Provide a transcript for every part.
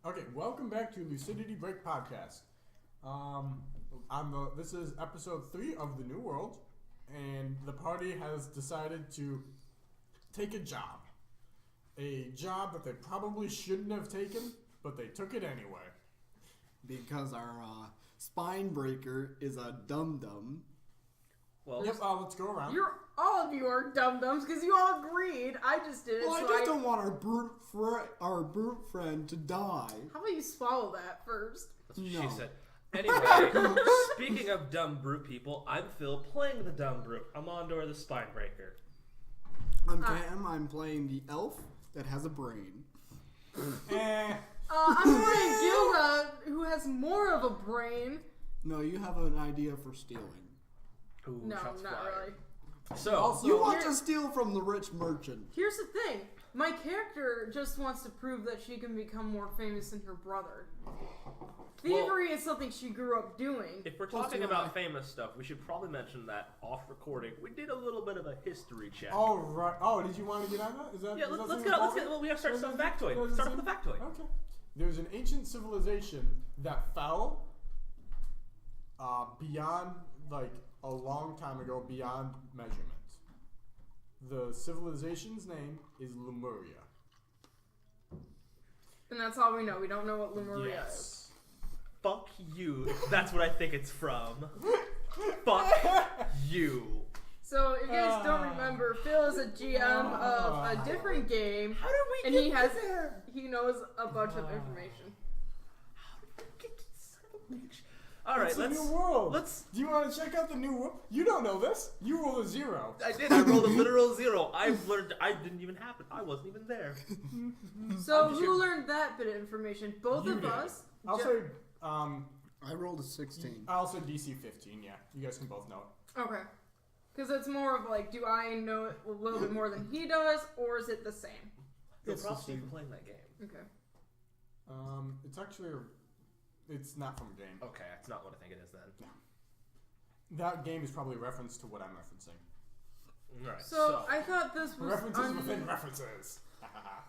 Okay, welcome back to Lucidity Break Podcast. This is episode 3 of the New World, and the party has decided to take a job. A job that they probably shouldn't have taken, but they took it anyway. Because our spine breaker is a dum-dum. Well, yep, let's go around. All of you are dum-dums because you all agreed. I just did it. Well, I just don't want our brute friend to die. How about you swallow that first? That's what No. she said. Anyway, speaking of dumb brute people, I'm Phil playing the dumb brute. Amandor the spine breaker. I'm Cam. I'm playing the elf that has a brain. I'm playing Gilda, who has more of a brain. No, you have an idea for stealing. Ooh, No, shots not fired. really. So, Also, You want to steal from the rich merchant. Here's the thing. My character just wants to prove that she can become more famous than her brother. Thievery is something she grew up doing. if we're talking about famous stuff, we should probably mention that off recording, we did a little bit of a history check. Oh, right. Oh, did you want to get on that? Is that Yeah, is that let's something get. important? Well, we have to start with the factoid. Is that Start the with the factoid. Okay. There's an ancient civilization that fell beyond, like, a long time ago, beyond measurement. The civilization's name is Lemuria. And that's all we know. We don't know what Lemuria is. Fuck you. If that's what I think it's from. Fuck you. So, if you guys don't remember, Phil is a GM of a different game. How did we and get there? he knows a bunch of information. How did we get to son of a bitch? All right, It's let's. a new world. Let's. Do you want to check out the new world? You don't know this. You rolled a 0. I did. I rolled a literal 0. I've learned. I didn't even happen. I wasn't even there. So, who learned that bit of information? Both You of did. us? I'll say, I rolled a 16. I'll say DC 15. Yeah, you guys can both know it. Okay. Because it's more of like, do I know it a little bit more than he does, or is it the same? So It's props the to you same. for playing that game. Okay. It's actually, it's not from a game. Okay, that's not what I think it is then. That game is probably a reference to what I'm referencing. Alright, So, I thought this was References within references.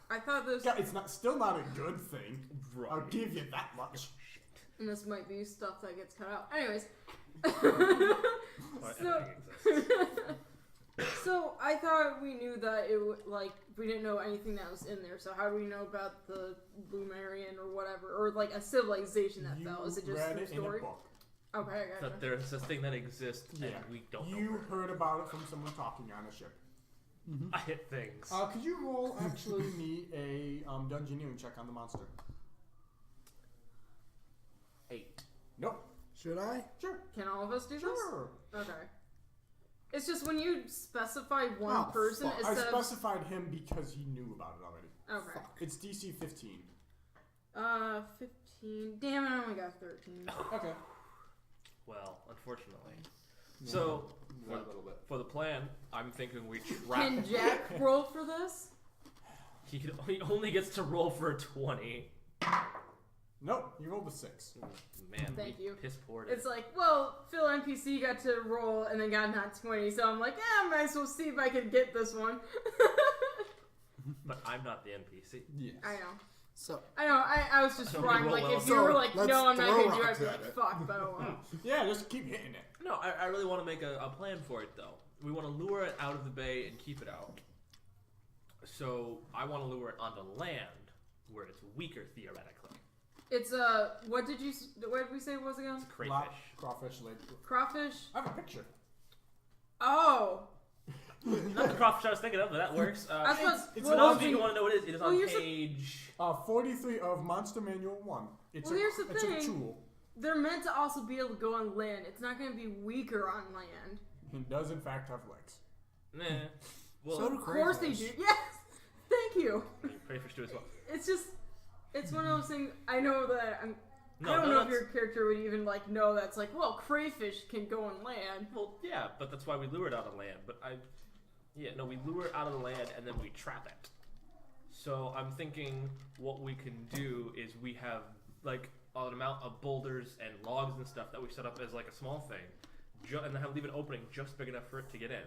I thought this, Yeah, it's still not a good thing. Right. I'll give you that much. and this might be stuff that gets cut out. Anyways. Well, So- everything exists. So, I thought we knew that it would, like, we didn't know anything that was in there, so how do we know about the Lumerian or whatever, or like a civilization that You fell? Is it just read through it in a story? book. Okay, I gotcha. That there's this thing that exists Yeah. and we don't know. You where. heard about it from someone talking on a ship. I hit things. Could you roll actually me a dungeoneering check on the monster? 8. Nope. Should I? Sure. Can all of us do Sure. this? Okay. It's just when you specify one Oh, person fuck. I instead of... specified him because he knew about it already. Okay. It's DC 15. 15. Damn it, I only got 13. Okay. Well, unfortunately. So, a little bit. for the plan, I'm thinking we Can trap. Jack roll for this? He only gets to roll for a 20. Nope, you rolled a 6. Man, Thank we you. piss poured it. It's like, well, Phil NPC got to roll and then got not 20, so I'm like, I might as well see if I can get this one. But I'm not the NPC. Yes. I know. So, I was just I don't trying, roll like, well. if you were like, So, no, I'm let's not gonna throw do it, I'd rocks be at like, it. fuck, but oh well. Yeah, just keep hitting it. No, I really want to make a plan for it, though. We want to lure it out of the bay and keep it out. So, I want to lure it onto land, where it's weaker, theoretically. It's, what did we say it was again? It's crayfish. Crawfish lake. Crawfish? I have a picture. Oh! Not the crawfish I was thinking of, but that works. I thought, it's For an those old of you who want to know what it is Well, on you're page... 43 of Monster Manual 1. It's Well, here's the it's thing. a tool. they're meant to also be able to go on land. It's not going to be weaker on land. It does, in fact, have legs. Nah. Well, so do Of course they crayfish. do. Yes! Thank you. crayfish do as well. It's just, it's one of those things, I know that No, I don't no, know if that's- your character would even, like, know that's like, well, crayfish can go on land. Well, yeah, but that's why we lure it out of land. But we lure it out of the land and then we trap it. So I'm thinking what we can do is we have like an amount of boulders and logs and stuff that we set up as like a small thing, and then leave an opening just big enough for it to get in.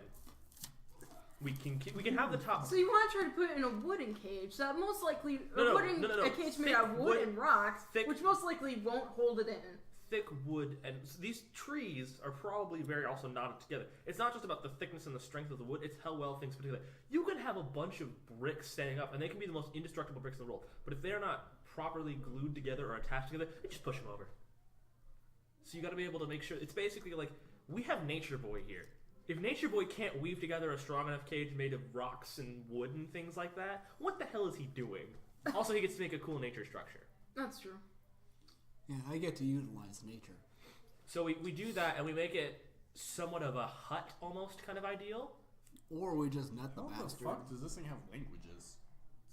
We can have the top. So you want to try to put it in a wooden cage that most likely No, a cage made thick out of wood and rocks, which most likely won't hold it in. Thick wood, and these trees are probably very also knotted together. It's not just about the thickness and the strength of the wood; it's how well things fit together. You can have a bunch of bricks standing up, and they can be the most indestructible bricks in the world. But if they are not properly glued together or attached together, you just push them over. So you got to be able to make sure. It's basically like we have Nature Boy here. If Nature Boy can't weave together a strong enough cage made of rocks and wood and things like that, what the hell is he doing? Also, he gets to make a cool nature structure. That's true. Yeah, I get to utilize nature. So we do that, and we make it somewhat of a hut almost kind of ideal. Or we just net the What the bastard. fuck does this thing have languages?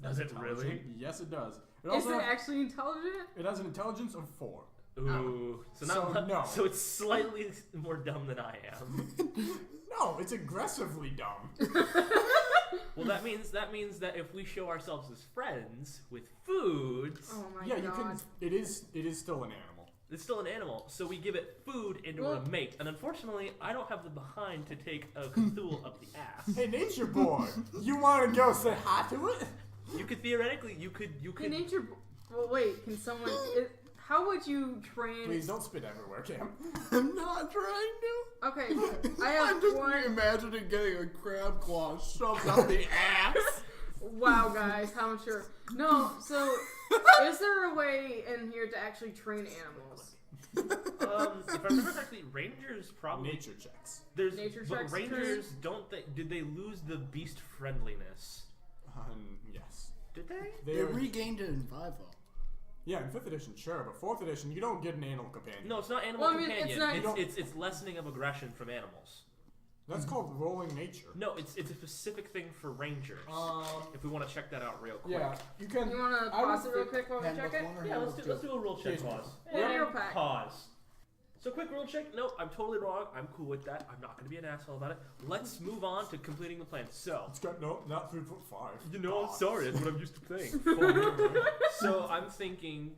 Does it Intelligent? really? Yes, it does. It Is also it has- actually intelligent? It has an intelligence of 4. Ooh. So no. So it's slightly more dumb than I am. No, it's aggressively dumb. Well, that means that if we show ourselves as friends with foods, Oh my Yeah, god. you can. It is still an animal. it's still an animal. So we give it food into Well- a mate. And unfortunately, I don't have the behind to take a Cthulhu up the ass. Hey, Nature Boy, you want to go say hi to it? You could theoretically, you could. Hey, nature. Well, wait. Can someone? How would you train? Please don't spit everywhere, Cam. I'm not trying to. Okay, I have I'm just one. imagining getting a crab claw shoved up the ass. Wow, guys, how mature. No, so is there a way in here to actually train animals? If I remember correctly, rangers probably. Nature checks. There's Nature but checks rangers don't they? Did they lose the beast friendliness? Yes. Did they? They regained it in 5 though. Yeah, in 5th edition, sure, but 4th edition, you don't get an animal companion. No, it's not animal Well, I mean, companion. it's not- It's lessening of aggression from animals. That's called rolling nature. No, it's a specific thing for rangers. If we want to check that out real quick. Yeah, you can. You want to I would pause it real think quick while we check it? Yeah, let's do a rule check Here's pause. What And hero pack? Pause. So quick rule check. Nope, I'm totally wrong. I'm cool with that. I'm not going to be an asshole about it. Let's move on to completing the plan. So, It's got no, not 3.5. you know, I'm sorry. That's what I'm used to playing. So I'm thinking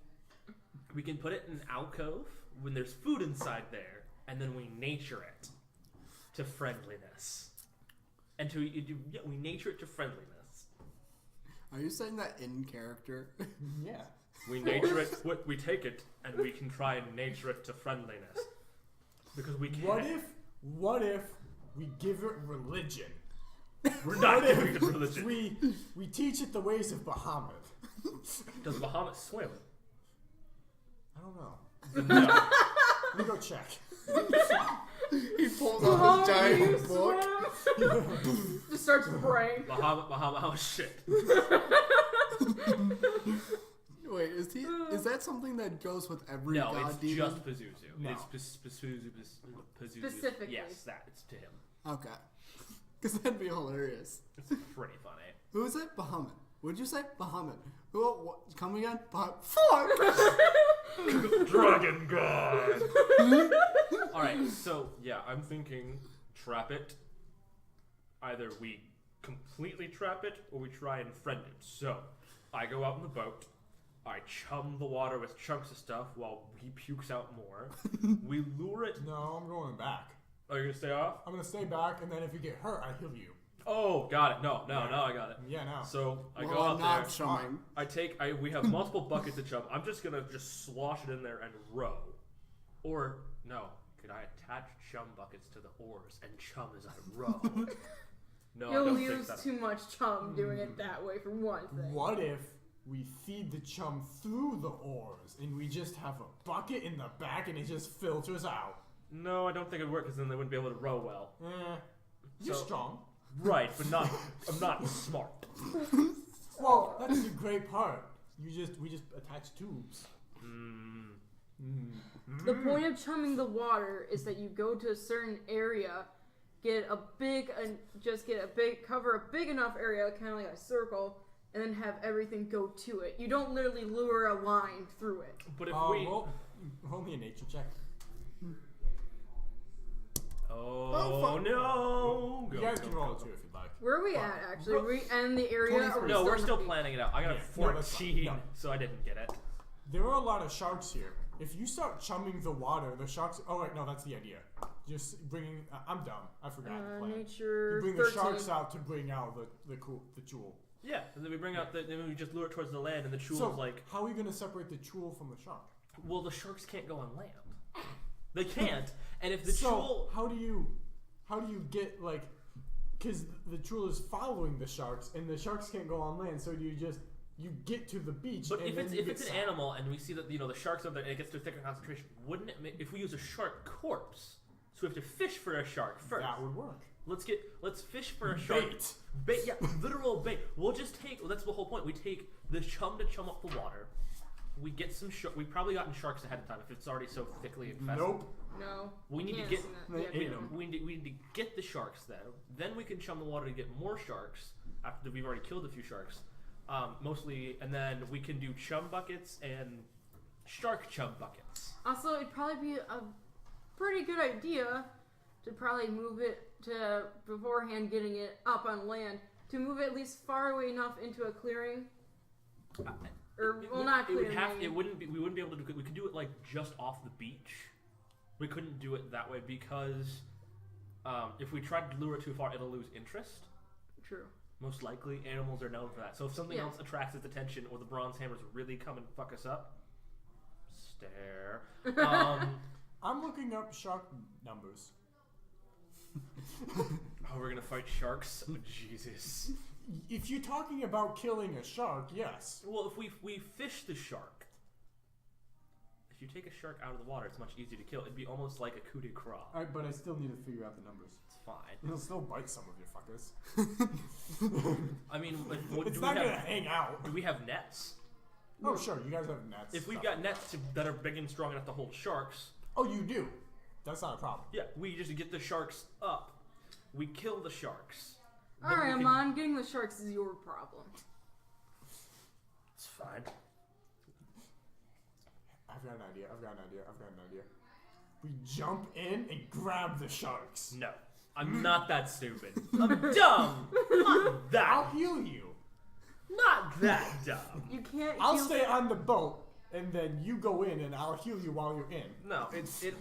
we can put it in an alcove when there's food inside there, and then we nature it to friendliness. And we nature it to friendliness. Are you saying that in character? Yeah. We nature it. We take it, and we can try and nature it to friendliness. Because we can. What if we give it religion? We're not What if giving it religion. We teach it the ways of Bahamut. Does Bahamut swim? I don't know. No. Let me go check. He pulls Oh, out his you giant book. swim? Just starts praying. Bahamut, oh shit. Wait, is that something that goes with every No, god it's demon? just Pazuzu. No. It's Pazuzu. Specifically. Yes, that. It's to him. Okay. Because that'd be hilarious. It's pretty funny. Who is it? Bahamut. Would you say Bahamut? Who? What? Come again? Fuck! Dragon God. Alright, so yeah, I'm thinking trap it. Either we completely trap it or we try and friend it. So, I go out in the boat. I chum the water with chunks of stuff while he pukes out more. We lure it. No, I'm going back. Are you gonna stay off? I'm gonna stay back, and then if you get hurt, I heal you. Oh, got it. No, I got it. Yeah, now. So I Well, go I'm out not there. chumming. We have multiple buckets of chum. I'm just gonna slosh it in there and row. Or no, could I attach chum buckets to the oars and chum as I row? No, I You'll don't think use that. too much chum doing it that way, for one thing. What if we feed the chum through the oars, and we just have a bucket in the back, and it just filters out? No, I don't think it'd work because then they wouldn't be able to row well. You're So- strong. Right, but not. I'm not smart. Well, that's the great part. We just attach tubes. The point of chumming the water is that you go to a certain area, cover a big enough area, kind of like a circle, and then have everything go to it. You don't literally lure a line through it. But if roll me a nature check. Oh no! You guys can roll it too if you'd like. Where are we at, actually? Are we in the area? 23. Or No, we're in still the- planning it out. I got a Yeah, no, that's fine. 14, No. so I didn't get it. There are a lot of sharks here. If you start chumming the water, the sharks. Oh wait, no, that's the idea. Just bringing. I'm dumb. I forgot the plan. Nature. You bring 13. the sharks out to bring out the jewel. Yeah, and then we bring out then we just lure it towards the land, and the jewel's So like. how are we gonna separate the jewel from the shark? Well, the sharks can't go on land. They can't, and if the So jewel. how do you get like? Because the jewel is following the sharks, and the sharks can't go on land. So you get to the beach. But and if then it's you if get it's an south. animal and we see that the sharks over there and it gets to a thicker concentration, wouldn't it? If we use a shark corpse, so we have to fish for a shark first. That would work. Let's fish for a shark. Bait, yeah, literal bait. We'll just take. Well, that's the whole point. We take the chum to chum up the water. We get some shark. We've probably gotten sharks ahead of time if it's already so thickly infested. Nope. No. We need to can't get. see that. Yeah, We need to get the sharks then we can chum the water to get more sharks after we've already killed a few sharks, mostly, and then we can do chum buckets and shark chum buckets. Also, it'd probably be a pretty good idea to probably move it to beforehand getting it up on land to move it at least far away enough into a clearing. Not clearing. We wouldn't be able to do it. We could do it like just off the beach. We couldn't do it that way because if we tried to lure it too far, it'll lose interest. True. Most likely, animals are known for that. So if something else attracts its attention, or the bronze hammers really come and fuck us up, stare. I'm looking up shark numbers. Oh, we're gonna fight sharks? Oh, Jesus. If you're talking about killing a shark, yes. Well, if we fish the shark, if you take a shark out of the water, it's much easier to kill. It'd be almost like a coup de grace. Alright, but I still need to figure out the numbers. It's fine. It'll still bite some of you fuckers. I mean, It's not gonna hang out. do we have nets? Oh, sure, you guys have nets. If we've stuff. got nets that are big and strong enough to hold sharks, Oh, you do. That's not a problem. yeah, we just get the sharks up. We kill the sharks. Alright, Amon, getting the sharks is your problem. It's fine. I've got an idea. We jump in and grab the sharks. No, I'm not that stupid. I'm dumb. Not that. I'll heal you. Not that dumb. You can't. I'll heal stay on the boat, and then you go in, and I'll heal you while you're in. No,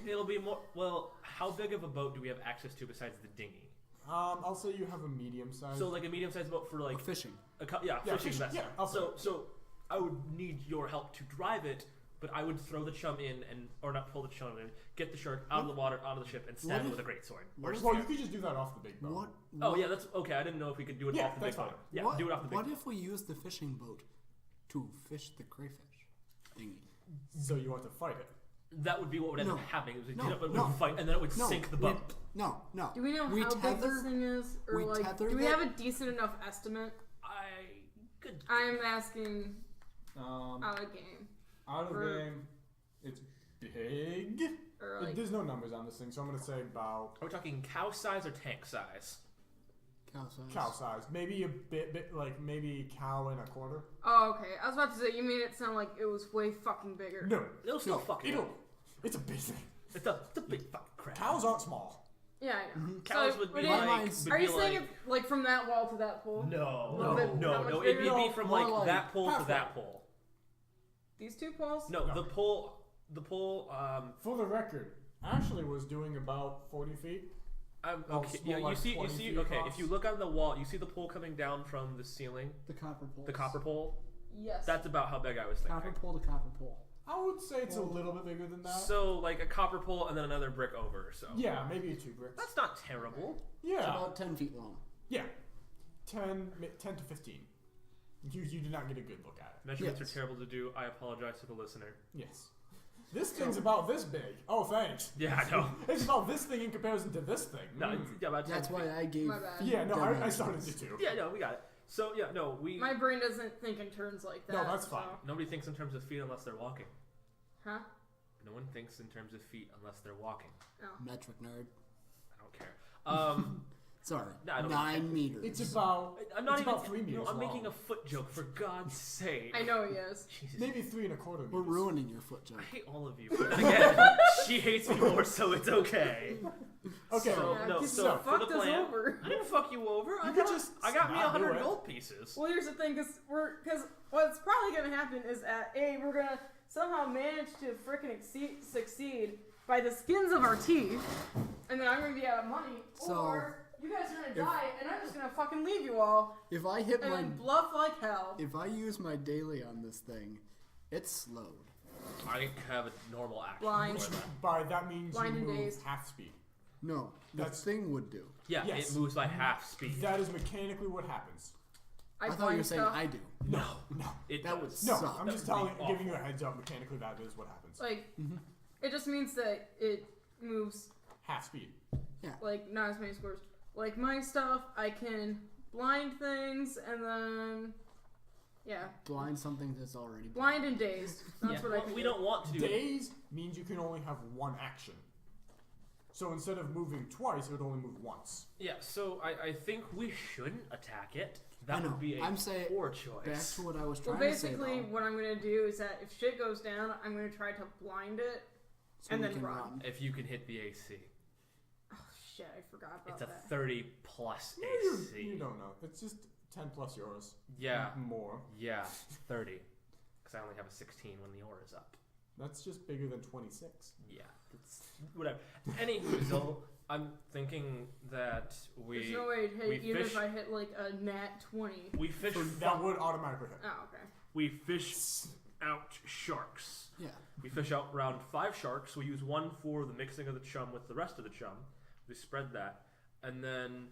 it'll be more. Well, how big of a boat do we have access to besides the dinghy? I'll say you have a medium size. So like a medium-sized boat for like fishing. fishing fishing, vessel. yeah, I'll say. So I would need your help to drive it, but I would throw the chum in or not pull the chum in, get the shark out of the water, out of the ship, and stab it with a great sword. What if, Well, you could just do that off the big boat. what, Oh yeah, that's okay. I didn't know if we could do it Yeah, off the that's big boat. fine. Yeah, what, do it off the big what boat. if we use the fishing boat to fish the crayfish thingy? So you want to fight it? That would be what would end up No. happening. It would No, get up and no. we'd fight, and then it would No, sink the we- boat. No. Do we know We how big tether- this thing is, or we like, tether do we it- have a decent enough estimate? Good. I'm asking Out out of game, of or- game, it's big. or like There's no numbers on this thing, so I'm gonna say about Are we talking cow size or tank size? Cow size. cow size. Maybe a bit like maybe cow and a quarter. Oh, okay. I was about to say you made it sound like it was way fucking bigger. No, It'll still fucking. it's a big thing. It's a big fucking crap. Cows aren't small. Yeah, I know. Cows So, would be it- like. Are you saying it like from that wall to that pole? No, No. no. How It'd much be bigger? from More like like that pole to halfway. that pole. These two poles? No, No. the pole. For the record, Ashley was doing about 40 feet. Okay. Well, Yeah, like you 20 see. feet Okay, across. if you look on the wall, you see the pole coming down from the ceiling, The copper pole. the copper pole. Yes. That's about how big I was thinking. Copper pole to copper pole. I would say it's a little bit bigger than that. So like a copper pole and then another brick over. So Yeah, maybe 2 bricks. that's not terrible. It's Yeah, about 10 feet long. yeah, 10 to 15. You did not get a good look at it. Measurements Yes. are terrible to do. I apologize to the listener. Yes. This thing's about this big. Oh, thanks. Yeah, I know. It's about this thing in comparison to this thing. No, it's, yeah, about 10 That's feet. why I gave. My bad. Yeah, no, I dimensions. started to too. Yeah, no, we got it. So yeah, no, we. My brain doesn't think in terms like that. No, that's so- fine. Nobody thinks in terms of feet unless they're walking. Huh? No one thinks in terms of feet unless they're walking. No. Metric nerd. I don't care. Sorry. No, I don't 9 meters. It's about I'm not It's even. about 3 meters No, I'm making a long. foot joke for God's sake. I know he is. Jesus. maybe 3 1/4 meters. We're ruining your foot joke. I hate all of you. But then again, she hates me more, so it's okay. Okay, So, Yeah, no, 'cause so you for the fucked us plan, over. I didn't fuck you over. I You got, could just I got me not do 100 it. gold pieces. Well, here's the thing, because what's probably gonna happen is that we're gonna somehow manage to frickin' succeed, by the skins of our teeth, and then I'm gonna be out of money, So, or you guys are gonna die, and I'm just gonna fucking leave you all If I hit my, and bluff like hell. if I use my daily on this thing, it's slowed. I have a normal action. Blind. for that. By that means Blind you and move dazed. half speed. No, the That's- thing would do. Yeah, Yes. it moves by half speed. That is mechanically what happens. I thought you blind were saying stuff. I do. No. It That does. would No, suck. I'm That just would be telling, giving you a awful. heads up. Mechanically, that is what happens. Like, it just means that it moves Half speed. like not as many squares. Like my stuff, I can blind things and then Blind something that's already blind and dazed. That's Yeah, what I well, can we do. don't want to do. Daze means you can only have one action. So instead of moving twice, it would only move once. Yeah, so I think we shouldn't attack it. That I know. would be a I'm saying- poor Back choice. to what I was Well, trying to say. basically, though, what I'm gonna do is that if shit goes down, I'm gonna try to blind it. so and we then can run. If you can hit the AC, Oh shit, I forgot about it's a that. 30 plus You AC. don't know. It's just 10 plus yours. Yeah, More. yeah, 30. Because I only have a 16 when the aura is up. That's just bigger than 26. Yeah, it's whatever. Anywho, so I'm thinking that There's no way to we hit even fish- if I hit like a nat 20. we fish So that would automatically hit. Oh, okay. we fish out sharks. Yeah. We fish out around 5 sharks. We use one for the mixing of the chum with the rest of the chum. We spread that, and then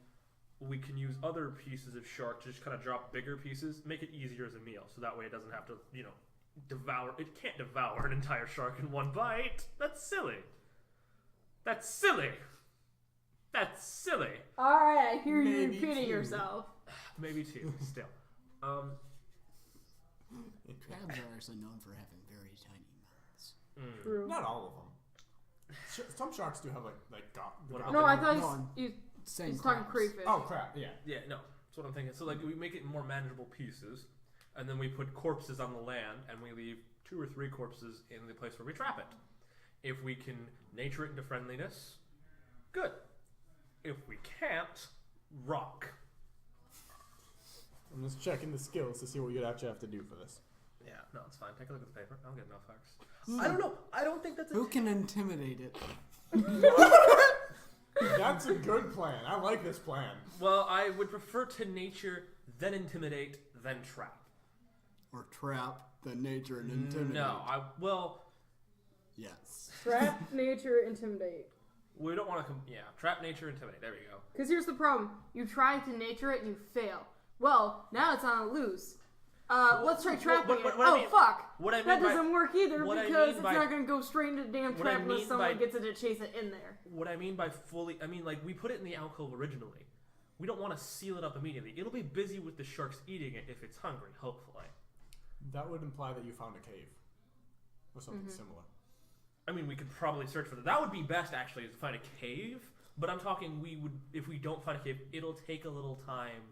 we can use other pieces of shark to just kind of drop bigger pieces, make it easier as a meal, so that way it doesn't have to, devour. It can't devour an entire shark in one bite. That's silly. That's silly. That's silly. Alright, I hear you Maybe repeating two. yourself. Maybe 2, still. Crabs are actually known for having very tiny mouths. True. Not all of them. Some sharks do have like What God. about No, I No, thought I'm you saying was talking crabs. crayfish. Oh crap! Yeah. Yeah, no, that's what I'm thinking. So like we make it more manageable pieces, and then we put corpses on the land, and we leave 2 or 3 corpses in the place where we trap it. If we can nature it into friendliness, good. If we can't, rock. I'm just checking the skills to see what you'd actually have to do for this. Yeah, no, it's fine. Take a look at the paper. I'll get enough facts. I don't know. I don't think that's Who can intimidate it? That's a good plan. I like this plan. Well, I would prefer to nature, then intimidate, then trap. Or trap the nature and intimidate? No, Yes. Trap, nature, intimidate. we don't want to. Trap, nature, intimidate. There we go. Because here's the problem. You try to nature it and you fail. Well, now it's on a loose. Let's try trapping what it. I Oh, mean- fuck. What I mean That by doesn't work either what I because mean it's by- not going to go straight into the damn what I trap unless mean someone by- gets it to chase it in there. What I mean by fully, I mean like we put it in the alcove originally. We don't want to seal it up immediately. It'll be busy with the sharks eating it if it's hungry, hopefully. That would imply that you found a cave or something similar. I mean, we could probably search for that. That would be best actually, is to find a cave. But I'm talking if we don't find a cave, it'll take a little time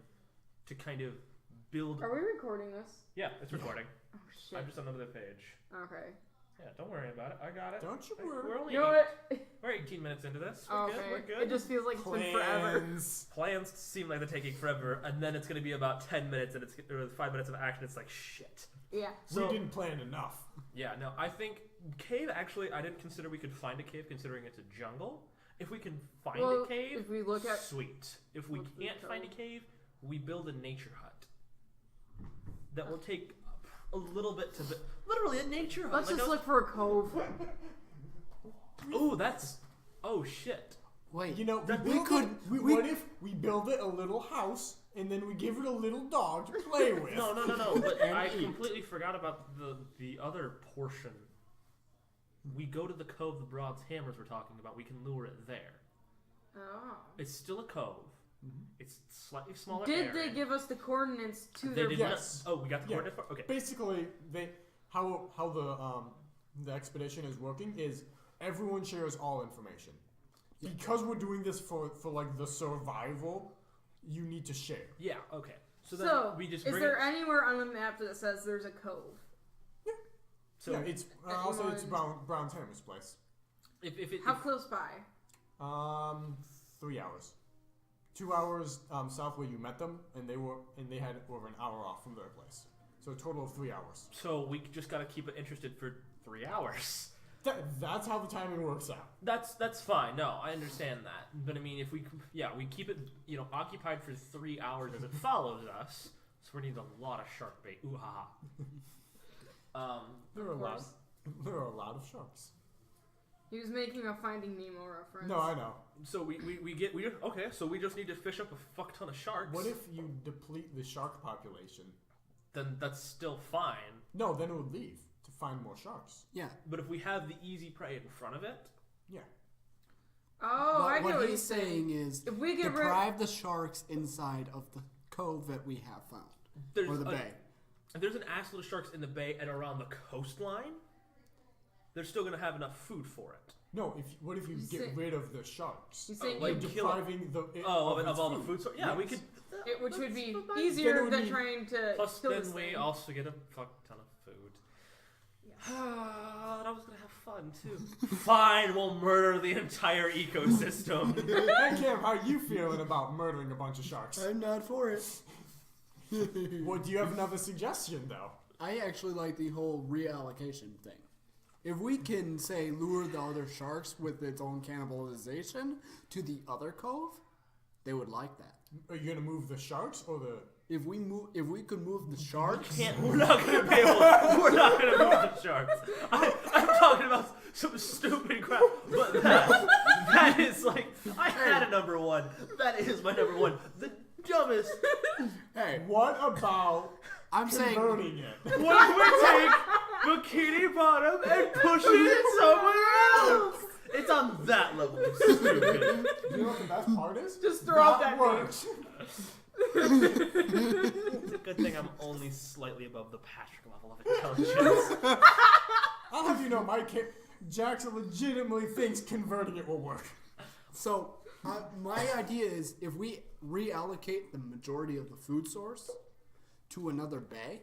to kind of build. Are we recording this? Yeah, it's recording. Oh, shit. I'm just on another page. Okay. Yeah, don't worry about it. I got it. Don't you worry. We're only You know what? we're 18 minutes into this. We're Oh, good. okay. We're good. It just feels like it's been forever. Plans. Plans seem like they're taking forever, and then it's going to be about 10 minutes, and or 5 minutes of action. It's like shit. Yeah. So We didn't plan enough. yeah, no, I think cave. Actually, I didn't consider we could find a cave, considering it's a jungle. If we can find Well, a cave, if we look at sweet. If we what's the can't find a cove? cave, we build a nature hut. That will take a little bit to literally a nature hut. let's like just a- look for a cove. Ooh, that's. Oh shit. Wait. You know, that we we build could. it, we what if we build it a little house and then we give it a little dog to play with? No. But And I eat. completely forgot about the other portion. We go to the cove the Broad's hammers were talking about. We can lure it there. Oh. It's still a cove. It's slightly smaller. Did area. they give us the coordinates to They their did Yes. not. Oh, we got the Yeah. coordinates. Okay. Basically, how the expedition is working is everyone shares all information. Because we're doing this for like the survival, you need to share. Yeah. Okay. So then So, we just is bring there it. anywhere on the map that says there's a cove? So yeah, it's also it's Everyone- Brown's Hammer's place. if it How close by? 3 hours. 2 hours south where you met them, and they had over an hour off from their place. So a total of 3 hours. so we just got to keep it interested for 3 hours. That's how the timing works out. That's fine. No, I understand that. But I mean, if we keep it occupied for 3 hours as it follows us, so we need a lot of shark bait. Ooh ha ha. There are a lot of sharks. He was making a Finding Nemo reference. No, I know. So so we just need to fish up a fuck ton of sharks. What if you deplete the shark population? Then that's still fine. No, then it would leave to find more sharks. Yeah. But if we have the easy prey in front of it, Yeah. Oh, But I get what he's saying is If we get deprive the sharks inside of the cove that we have found. Or the bay. If there's an assload of sharks in the bay and around the coastline, they're still going to have enough food for it. No, what if you get rid of the sharks? He's saying like You're kill depriving of all the food. So yeah, Yes. we could. which would be Then it easier would than be- trying to Plus, kill then this we thing. also get a fuck ton of food. I was gonna have fun too. Fine, we'll murder the entire ecosystem. Hey Cam, how are you feeling about murdering a bunch of sharks? I'm not for it. Well, do you have another suggestion though? I actually like the whole reallocation thing. If we can, say, lure the other sharks with its own cannibalization to the other cove, they would like that. Are you gonna move the sharks or the? If we could move the sharks, We're not gonna be able. We're not gonna move the sharks. I'm talking about some stupid crap, but that is like I had a number one. That is my number one. The dumbest. hey, What about I'm saying converting it? What if we take Bikini Bottom and push it somewhere else? It's on that level of stupid. You know what the best part is? Just throw out that works. It's a good thing I'm only slightly above the Patrick level of intelligence. I'll have you know, Jackson legitimately thinks converting it will work. So, my idea is if we reallocate the majority of the food source to another bay,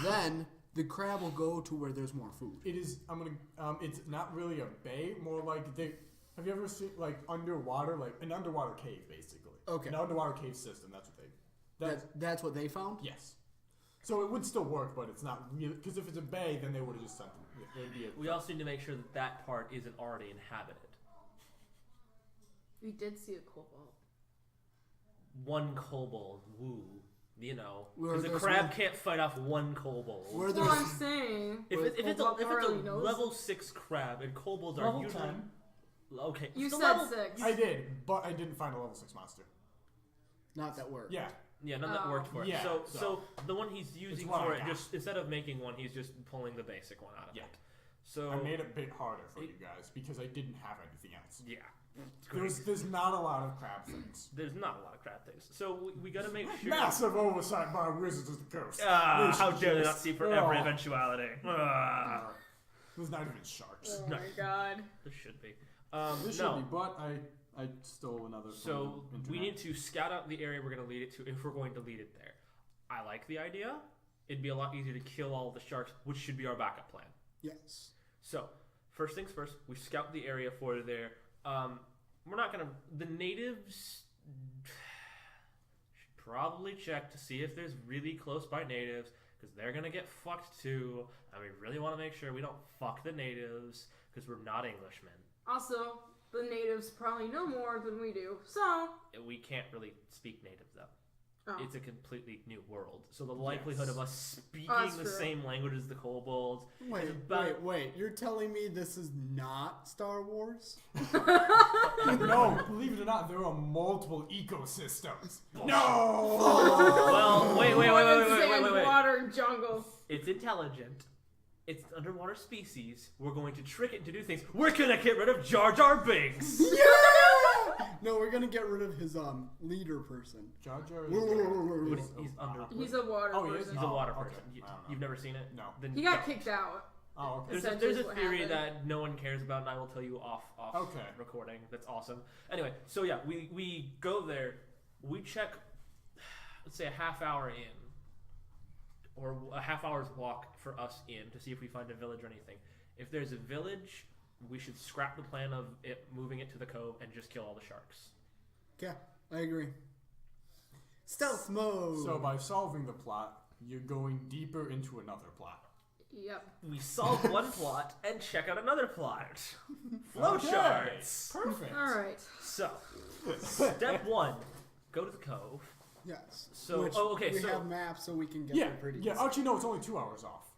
then the crab will go to where there's more food. It is. It's not really a bay. More like they. Have you ever seen like underwater, like an underwater cave, basically? Okay. An underwater cave system. That's what they. That's what they found? Yes. So it would still work, but it's not really because if it's a bay, then they would have just sent them. We also need to make sure that part isn't already inhabited. We did see a cobalt. One kobold, woo. You know, Where because a there's crab one- can't fight off one kobold. Where That's there's what I'm saying. If it's Kobold a already knows. level 6 crab and kobolds Level are usually 10. okay. You so said level, 6. I did, but I didn't find a level 6 monster. not that word. Yeah. Yeah, none that worked for it. Yeah, so so the one he's using what for I it, got. just instead of making one, he's just pulling the basic one out of Yeah. it. So I made it a bit harder for you guys because I didn't have anything else. yeah, it's great. There's not a lot of crab things. There's not a lot of crab things. So we got to make sure. Massive oversight by Wizards of the Coast. How should dare they just- not see for every Oh. eventuality? There's not even sharks. Oh my god. There should be. This no. should be, but I stole another. So from the we internet. need to scout out the area we're going to lead it to if we're going to lead it there. I like the idea. It'd be a lot easier to kill all the sharks, which should be our backup plan. Yes. So, first things first, we scout the area for there. We're not going to... The natives should probably check to see if there's really close by natives, because they're going to get fucked too, and we really want to make sure we don't fuck the natives, because we're not Englishmen. Also, the natives probably know more than we do, so... We can't really speak native, though. Oh. It's a completely new world. So the likelihood of us speaking that's the true. same language as the kobolds is Wait, about... wait. You're telling me this is not Star Wars? No, believe it or not, there are multiple ecosystems. No! Well, wait. Sand, water, and jungle. It's intelligent. It's an underwater species. We're going to trick it to do things. We're gonna get rid of Jar Jar Binks! No, we're gonna get rid of his leader person. Jar Jar But is he's under... He's a water Oh, he is? person. He's a water Oh, okay. person. I don't know. You've never seen it? No. Then He got don't. kicked out. Oh, okay. There's Essentially a what theory happened. that no one cares about, and I will tell you off Okay. recording. That's awesome. Anyway, so yeah, we go there. We check, let's say a half hour in, or a half hour's walk for us in to see if we find a village or anything. If there's a village, we should scrap the plan of it moving it to the cove and just kill all the sharks. Yeah, I agree. Stealth mode. So by solving the plot, you're going deeper into another plot. Yep. We solve one plot and check out another plot. Flow Okay, charts. Perfect. All right. So, step 1, go to the cove. Yes. So- Which okay, we so- have maps so we can get Yeah, there pretty yeah. easy. Actually, no, it's only 2 hours off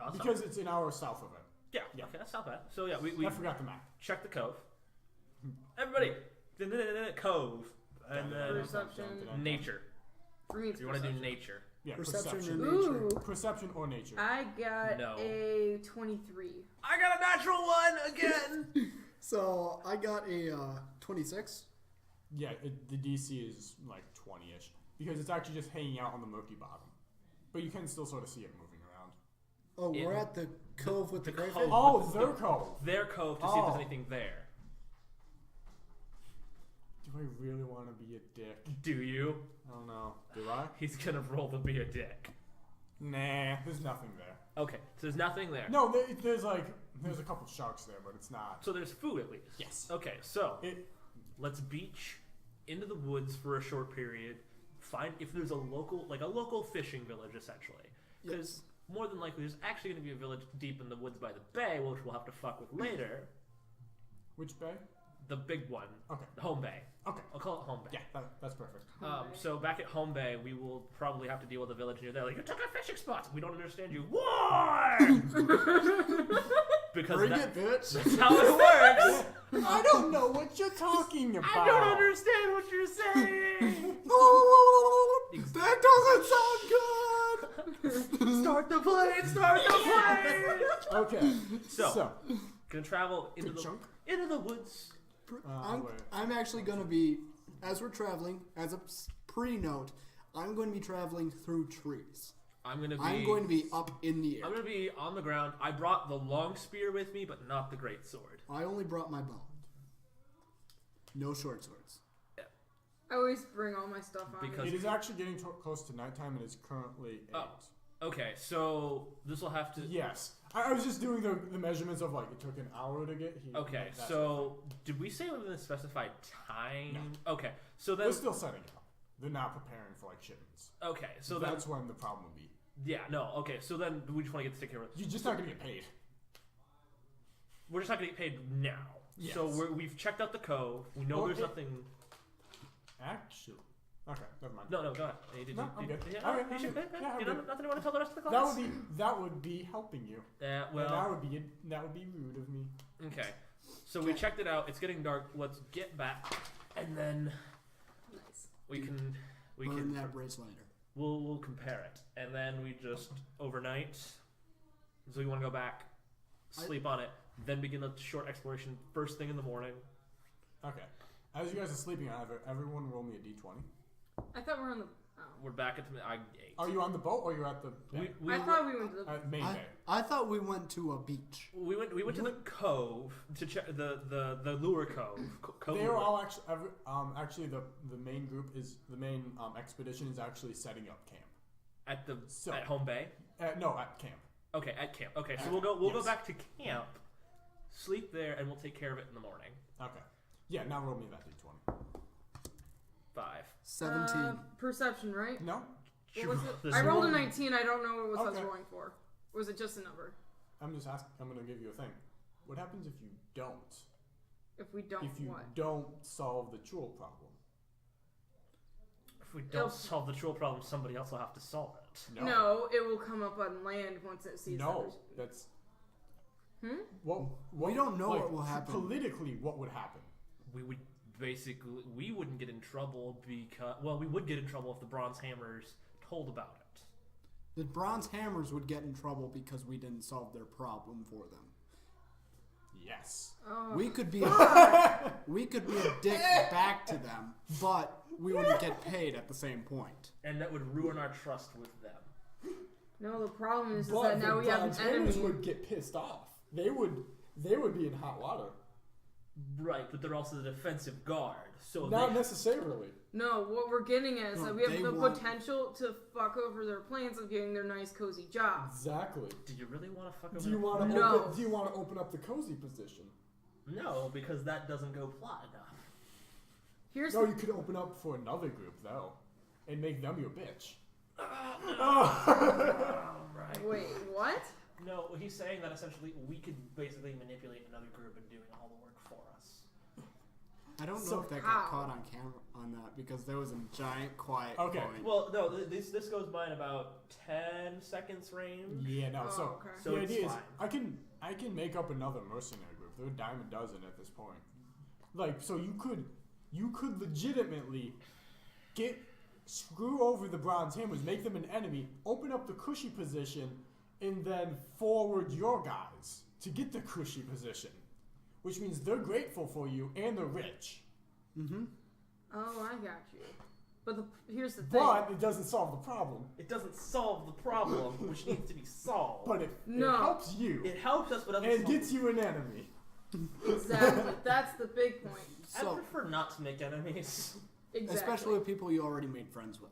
Oh, that's because it's an hour south of it. yeah, yeah. okay, that's not bad. So yeah, we I forgot the map. check the cove. Everybody, cove, and then Perception. nature. For me, If you want to do nature, Yeah, Perception perception. or Ooh. nature. Perception or nature. I got No. a 23. I got a natural 1 again. So I got a 26. Yeah, the DC is like 20-ish because it's actually just hanging out on the murky bottom, but you can still sort of see it moving around. Oh, we're In at the cove with the the crayfish? cove. Oh, their cove. Their cove to see if Oh. there's anything there. Do I really want to be a dick? Do you? I don't know. Do I? He's gonna roll to be a dick. Nah, there's nothing there. Okay, so there's nothing there. No, there's a couple sharks there, but it's not. So there's food at least. Yes. Okay, so It. let's beach into the woods for a short period. Find if there's a local fishing village, essentially. Because more than likely, there's actually going to be a village deep in the woods by the bay, which we'll have to fuck with later. Which bay? The big one, Okay. the home bay. Okay. I'll call it home bay. Yeah, that's perfect. So back at home bay, we will probably have to deal with a village near there. Like, you took our fishing spots. We don't understand you. War! Because Bring it, bitch! that's how it works. I don't know what you're talking about. I don't understand what you're saying. That doesn't sound good! Start the plane. Start the plane. Okay. So, gonna travel into chunk. the woods. I'm actually going to be, as we're traveling, as a pre-note, I'm going to be traveling through trees. I'm going to be up in the air. I'm gonna be on the ground. I brought the long spear with me, but not the great sword. I only brought my bow. No short swords. I always bring all my stuff on. Because- It is actually getting close to nighttime and it's currently 8. Oh. Okay, so this will have to. Yes. I was just doing the measurements of it took an hour to get here. Okay, That's so did we say within a specified time? No. Okay, so then. they're still setting up. They're not preparing for shipments. Okay, so That's when the problem will be. Yeah, no. Okay, so then we just want to get to take care of it. You're just not gonna get paid. We're just not gonna get paid now. Yes. So we've checked out the cove. We know Well, there's it- nothing. Actually. Okay, never mind. No, go ahead. No, I'm good. Yeah, Okay, you I'm should- good. Yeah, I'm you good. know, nothing you want to tell the rest of the class? That would be helping you. Yeah, And well. that would be rude of me. Okay. So we checked it out. It's getting dark. Let's get back, and then Nice. we can Burn that race later. we'll compare it, and then we just overnight. So we want to go back, sleep on it, then begin a short exploration first thing in the morning. Okay. As you guys are sleeping, everyone roll me a d20. I thought we were on the. Oh. We're back at the. I ate. Are you on the boat or you're at the bay? We I thought we went to the. Main bay. I thought we went to a beach. we went to the cove to check the lure cove. Cove They are lure. all actually the main group is the main expedition is actually setting up camp. at home bay. No, at camp. Okay, at camp. Okay, so At- we'll go yes. back to camp, sleep there, and we'll take care of it in the morning. Okay. Yeah, now roll me that d20. 5. 17. Perception, right? No, What was it? This I is rolled a one- 19. I don't know what I was Okay. rolling for. Or was it just a number? I'm just asking. I'm gonna give you a thing. What happens if you don't? If we don't, If you what? don't solve the jewel problem? If we don't solve the troll problem, somebody else will have to solve it. No, it will come up on land once it sees. No, that that's. Hmm? What We don't know what will happen. Politically, what would happen? We would we wouldn't get in trouble because we would get in trouble if the Bronze Hammers told about it. The bronze hammers would get in trouble because we didn't solve their problem for them. Yes. Oh. We could be we could be a dick back to them, but we wouldn't get paid at the same point. And that would ruin our trust with them. No, the problem is But that now the we have an Bronze-Hammers enemy. would get pissed off. They would be in hot water. Right, but they're also the defensive guard. So Not necessarily. No, what we're getting at is No, that we have they the want- potential to fuck over their plans of getting their nice cozy jobs. Exactly. do you really want to fuck over Do you want to No. open up the cozy position? No, because that doesn't go plot enough. Here's No, you could open up for another group though, and make them your bitch. Right. wait, what? No, he's saying that essentially we could basically manipulate another group and doing all the work for us. I don't know So if that how? got caught on camera on that because there was a giant quiet Okay. point. Well, no, this goes by in about 10 seconds range. Yeah, no. Oh, So okay. So the it's idea is, fine. I can make up another mercenary group. They're a dime a dozen at this point. Like, so you could legitimately screw over the Bronze Hammers, make them an enemy, open up the cushy position, and then forward your guys to get the cushy position, which means they're grateful for you and they're rich. Mm-hmm. Oh, I got you. But here's the thing. But it doesn't solve the problem. It doesn't solve the problem, which needs to be solved. But it No. helps you It helps us, but doesn't and solve gets you an enemy. Exactly. That's the big point. I So, prefer not to make enemies. Exactly. especially with people you already made friends with.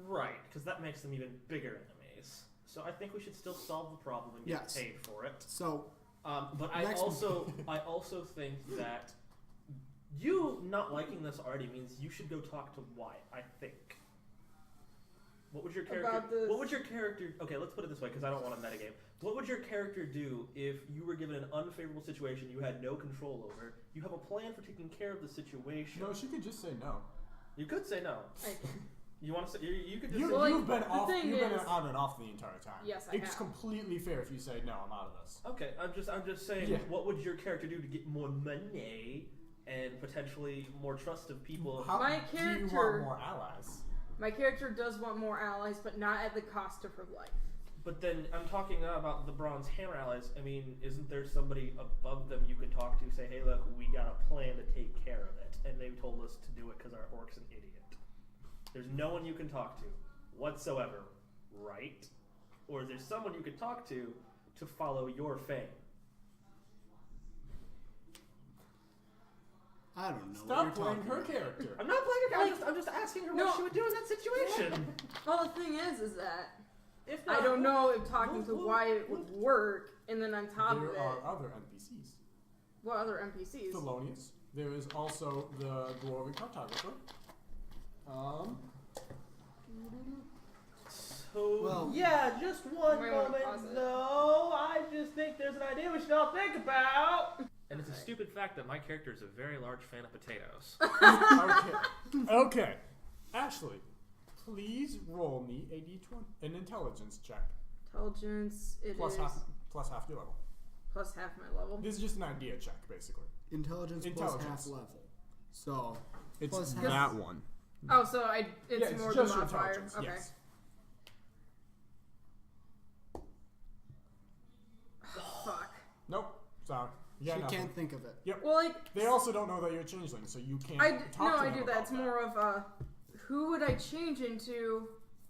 Right, because that makes them even bigger enemies. So I think we should still solve the problem and get Yes. paid for it. So, But I Next- also think that you not liking this already means you should go talk to Wyatt. I think. What would your character? About this- What would your character? Okay, let's put it this way, because I don't want to metagame. What would your character do if you were given an unfavorable situation you had no control over? You have a plan for taking care of the situation. No, she could just say no. You could say no. I, You want to say you could just You, say, Well, like, you've been the off. thing You've been is- on and off the entire time. Yes, I It's have. completely fair if you say no. I'm out of this. okay. I'm just saying. Yeah. What would your character do to get more money and potentially more trust of people? How My do you want character- more allies? my character does want more allies, but not at the cost of her life. But then I'm talking about the Bronze Hammer allies. I mean, isn't there somebody above them you could talk to? Say, hey, look, we got a plan to take care of it, and they told us to do it because our orc's an idiot. There's no one you can talk to whatsoever, right? Or is there someone you could talk to follow your fame? I don't know what Stop you're playing talking her about. character. I'm not playing her. Like- I'm just asking her No. what she would do in that situation. Well, the thing is that If I not, don't know if talking to well, Wyatt would work, and then on top of There it, are other NPCs. what other NPCs? Thelonious. There is also the glory cartographer. So, Well- yeah, just one You might wanna moment, pause it. though. I just think there's an idea we should all think about. And it's a stupid fact that my character is a very large fan of potatoes. Okay. Okay. Ashley, please roll me a d20, an intelligence check. Intelligence. It Plus is half your level. plus half my level. This is just an idea check, basically. Intelligence plus Intelligence. half level. So, It's Plus half- that one. Oh, so it's Yeah, it's more just the your modifier. intelligence. Okay. Yes. Fuck. Nope. Sorry. You got she nothing. can't think of it. Well, like They also don't know that you're a changeling, so you can't I talk to I them do that. about It's more of who would I change into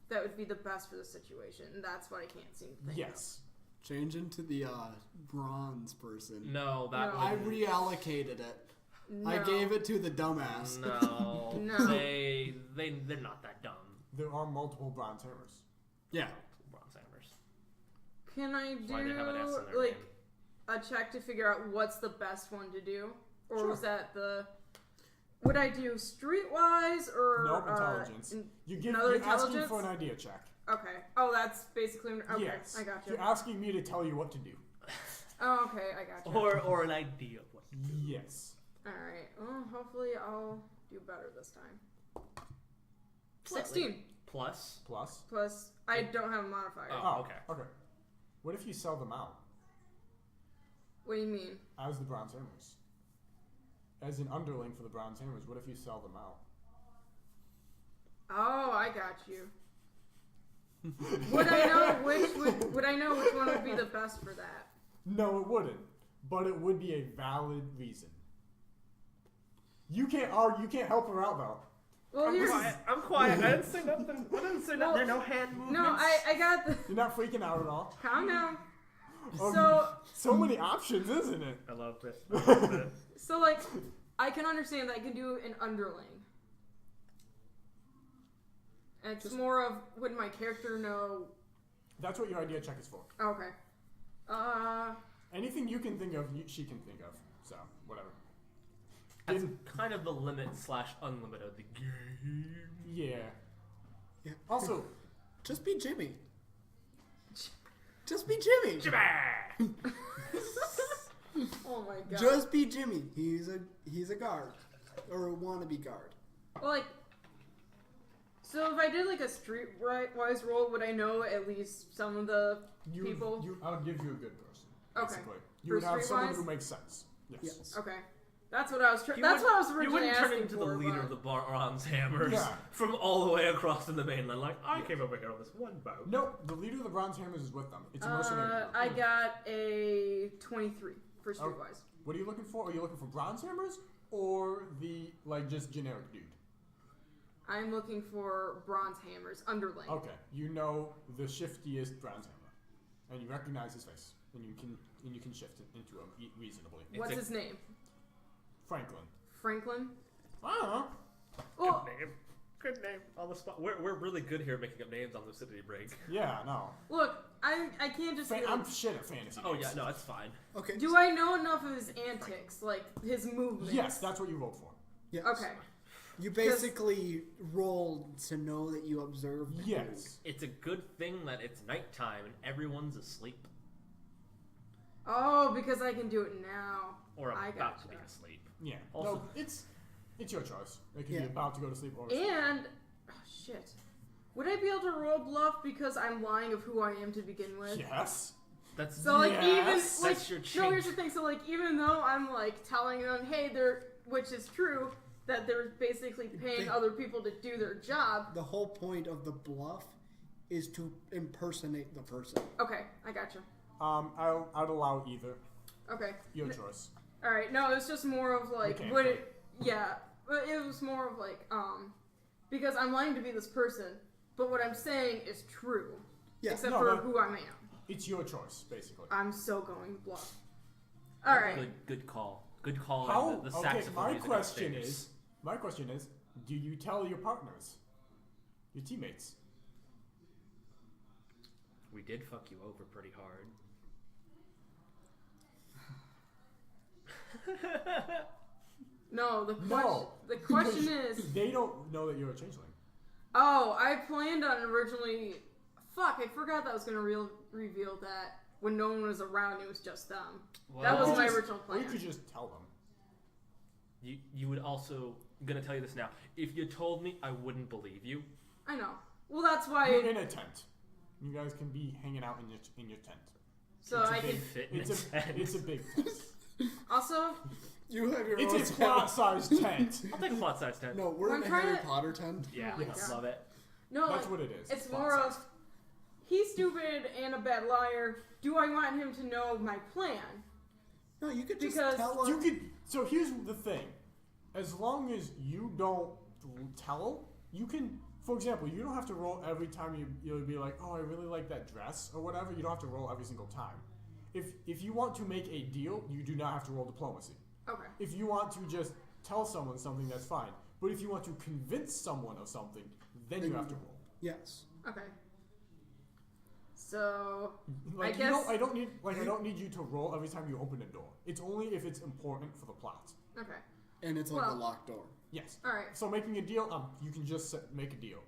that would be the best for the situation, and that's what I can't seem to think Yes. Change into the bronze person. No, that No. I would reallocated it. of. I No. gave it to the dumbass. No, No. they're not that dumb. There are multiple bronze hammers. Yeah. Bronze hammers. Can I That's why they have an S in do their like name. a check to figure out what's the best one to do, or Sure. was that the? Would I do streetwise or Nope, intelligence. You're another asking intelligence? for an idea check. Okay. Oh, that's basically okay. Yes. I got you. You're asking me to tell you what to do. Oh, okay, I got you. Or an idea of what. Yes. All right. Well, hopefully I'll do better this time. Slightly. 16 Plus. Plus. plus. I don't have a modifier. Oh. okay. Okay. What if you sell them out What do you mean? as the bronze hammers? As an underling for the bronze hammers, what if you sell them out? Oh, I got you. Would I know would I know which one would be the best for that? No, it wouldn't. But it would be a valid reason. You can't argue. You can't help her out though. Well, I'm here's quiet. I'm quiet. I didn't say nothing. I didn't say nothing. There are no hand movements. no. I got the. You're not freaking out at all. Calm down. Oh, so many options, isn't it? I loved it. I loved it. So like, I can understand that I can do an underling. And it's more of would my character know? That's what your idea check is for. Okay. Anything you can think of, she can think of. So whatever. That's kind of the limit / unlimited of the game. Yeah. Yeah. Also, Just be Jimmy. Just be Jimmy. Jimmy! Oh my god. Just be Jimmy. He's a guard. Or a wannabe guard. Well, like, so if I did like a streetwise roll, would I know at least some of the people? I would give you a good person. Okay. Basically. You For would have someone streetwise? who makes sense. Yes. Yes. Okay. That's what I was. That's what I was You originally wouldn't turn asking into for. the leader of the Bronze Hammers Yeah. from all the way across in the mainland. Like, I came over here on this one boat. No, the leader of the Bronze Hammers is with them. It's a mercenary group. I got a 23 for streetwise. What are you looking for? Are you looking for Bronze Hammers or the, like, just generic dude? I'm looking for bronze hammers, underling. Okay, you know the shiftiest Bronze Hammer, and you recognize his face, and you can shift it into him reasonably. What's his name? Franklin. Franklin? I don't know. Well, Good name. Good name. On the spot. We're really good here at making up names on Lucidity Break. Yeah, no. look, I can't just. I'm shit at fantasy. Oh names. yeah, no, it's fine. Okay. Do I know enough of his antics, like his movements? Yes, that's what you rolled for. Yes. Okay. You basically rolled to know that you observed. Yes. It's a good thing that it's nighttime and everyone's asleep. Oh, because I can do it now. Or I about to be gotcha. asleep. Yeah. Also- No, it's your choice. It can Yeah. be about to go to sleep or And oh, shit, would I be able to roll bluff because I'm lying of who I am to begin with? yes. That's So like Yes. even like That's your no, here's change. the thing. So like even though I'm like telling them, hey, they're which is true that they're basically paying other people to do their job. The whole point of the bluff is to impersonate the person. Okay, I gotcha. I'd allow either. Okay. Your choice. All right. No, it's just more of like Okay, would cool. it? Yeah, but it was more of like because I'm lying to be this person, but what I'm saying is true, Yeah. except no, for but- who I am. It's your choice, basically. I'm so going bluff. All right. Good call. Good call. How? on the Okay, saxophone my music question is, do you tell your partners, your teammates? We did fuck you over pretty hard. No, No. the question Because is. they don't know that you're a changeling. Oh, I planned on originally. Fuck, I forgot that I was gonna reveal that when no one was around. It was just them. That was You my just- original Or you plan. could just tell them. You would also, I'm gonna tell you this now. If you told me, I wouldn't believe you. I know. Well, that's why. You're in a tent. You guys can be hanging out in your tent. So It's a I big- can. Fit in It's a a tent. it's a big tent. Also, You have your It's own a plot-sized tent. I'll take a plot size tent. No, we're I'm in a trying Harry to- Potter tent. Yeah, Oh my Yes. God. love it. no, That's like, what it is. it's more of plot-sized. he's stupid and a bad liar. Do I want him to know my plan? No, you could just Because tell You us. could. So here's the thing. As long as you don't tell, you can. For example, you don't have to roll every time you'll be like, oh, I really like that dress or whatever. You don't have to roll every single time. If you want to make a deal, you do not have to roll diplomacy. Okay. If you want to just tell someone something, that's fine. But if you want to convince someone of something, then you have to roll. Yes. Okay. So Like I guess. I don't need you to roll every time you open a door. It's only if it's important for the plot. Okay. And it's like a Well- locked door. Yes. All right. So making a deal, you can just make a deal.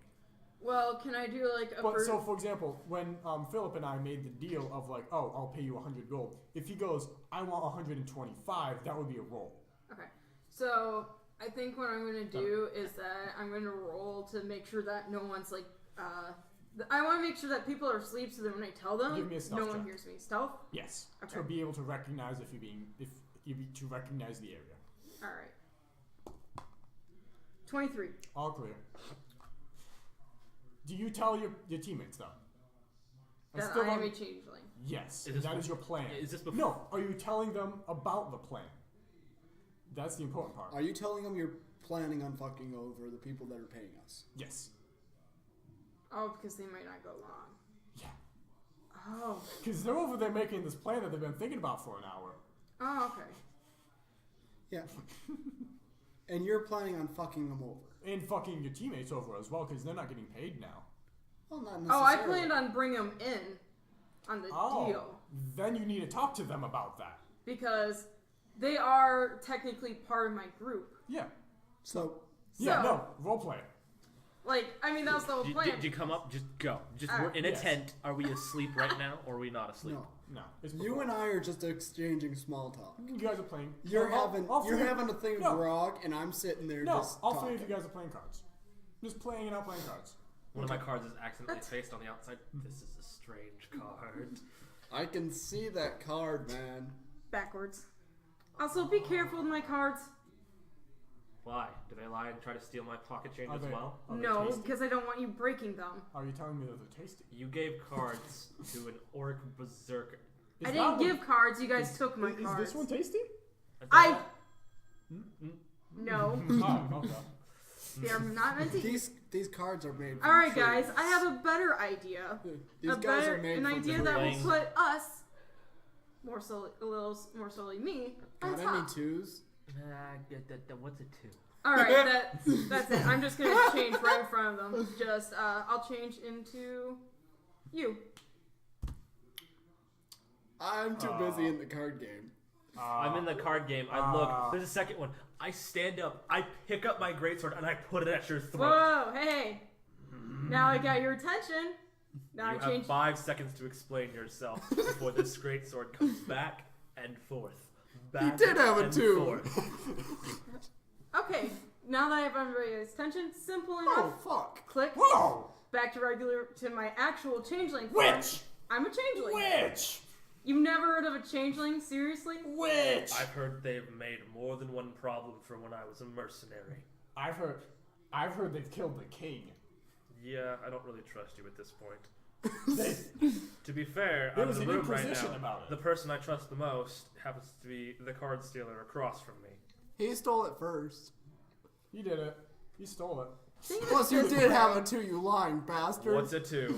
Well, can I do like a? But so, for example, when Philip and I made the deal of like, oh, I'll pay you 100 gold. If he goes, I want 125, that would be a roll. Okay. So I think what I'm gonna do is that I'm gonna roll to make sure that no one's like. I want to make sure that people are asleep, so that when I tell them, Give me a stealth no one check. hears me. Stealth. Yes. Okay. To be able to recognize to recognize the area. All right. 23. All clear. Do you tell your teammates though? That still I am a don't- changeling. Yes. Is this That bef- is your plan. is this before? No. Are you telling them about the plan? That's the important part. Are you telling them you're planning on fucking over the people that are paying us? Yes. Oh, because they might not go along. Yeah. Oh. Because they're over there making this plan that they've been thinking about for an hour. Oh, okay. Yeah. And you're planning on fucking them over. And fucking your teammates over as well, because they're not getting paid now. Well, not Oh, I necessarily. planned on bringing them in on the deal Then you need to talk to them about that. because they are technically part of my group. Yeah. So, Yeah, So- no. Role play. Like, I mean, that was the whole plan. Did you come up? Just go. Just All we're right. in a Yes. tent. Are we asleep right now, or are we not asleep? No. No, it's You before. and I are just exchanging small talk. You guys are playing. You're all- having all you're three- having a thing No. of grog, and I'm sitting there No, just all talking. three of you guys are playing cards. Just playing it out, playing cards. One of my cards is accidentally faced on the outside. This is a strange card. I can see that card, man. Backwards. Also, be careful with my cards. Why? Do they lie and try to steal my pocket change Are as they- well? are they No, tasty? because I don't want you breaking them. Are you telling me that they're tasty? You gave cards to an orc berserker. Is I that didn't one- give cards. You guys is- took my is cards. this one tasty? I no. Oh, okay. They are not meant to eat. These cards are made. All right, guys. I have a better idea. These guys are made an from idea different that will things. put us, a little more solely me, on Got any top. twos? What's a two? All right, that's it. I'm just gonna change right in front of them. Just I'll change into you. I'm too busy in the card game. I'm in the card game. I look. There's a second one. I stand up. I pick up my greatsword and I put it at your throat. Whoa, hey! Now I got your attention. Now You I have change. 5 seconds to explain yourself before this greatsword comes back and forth. Back did have a and two. forth. Okay, now that I have everybody's attention, simple Oh enough. fuck! Click Whoa! back to my actual changeling form. Witch! I'm a changeling. Witch! You've never heard of a changeling? Seriously? Witch! I've heard they've made more than one problem from when I was a mercenary. I've heard they've killed the king. Yeah, I don't really trust you at this point. They, To be fair, There I'm was in the an room right inquisition now. about it. The person I trust the most happens to be the card stealer across from me. He stole it first. you did it. You stole it. Think of Plus, it you this did way. have a two, you lying bastard. What's a 2?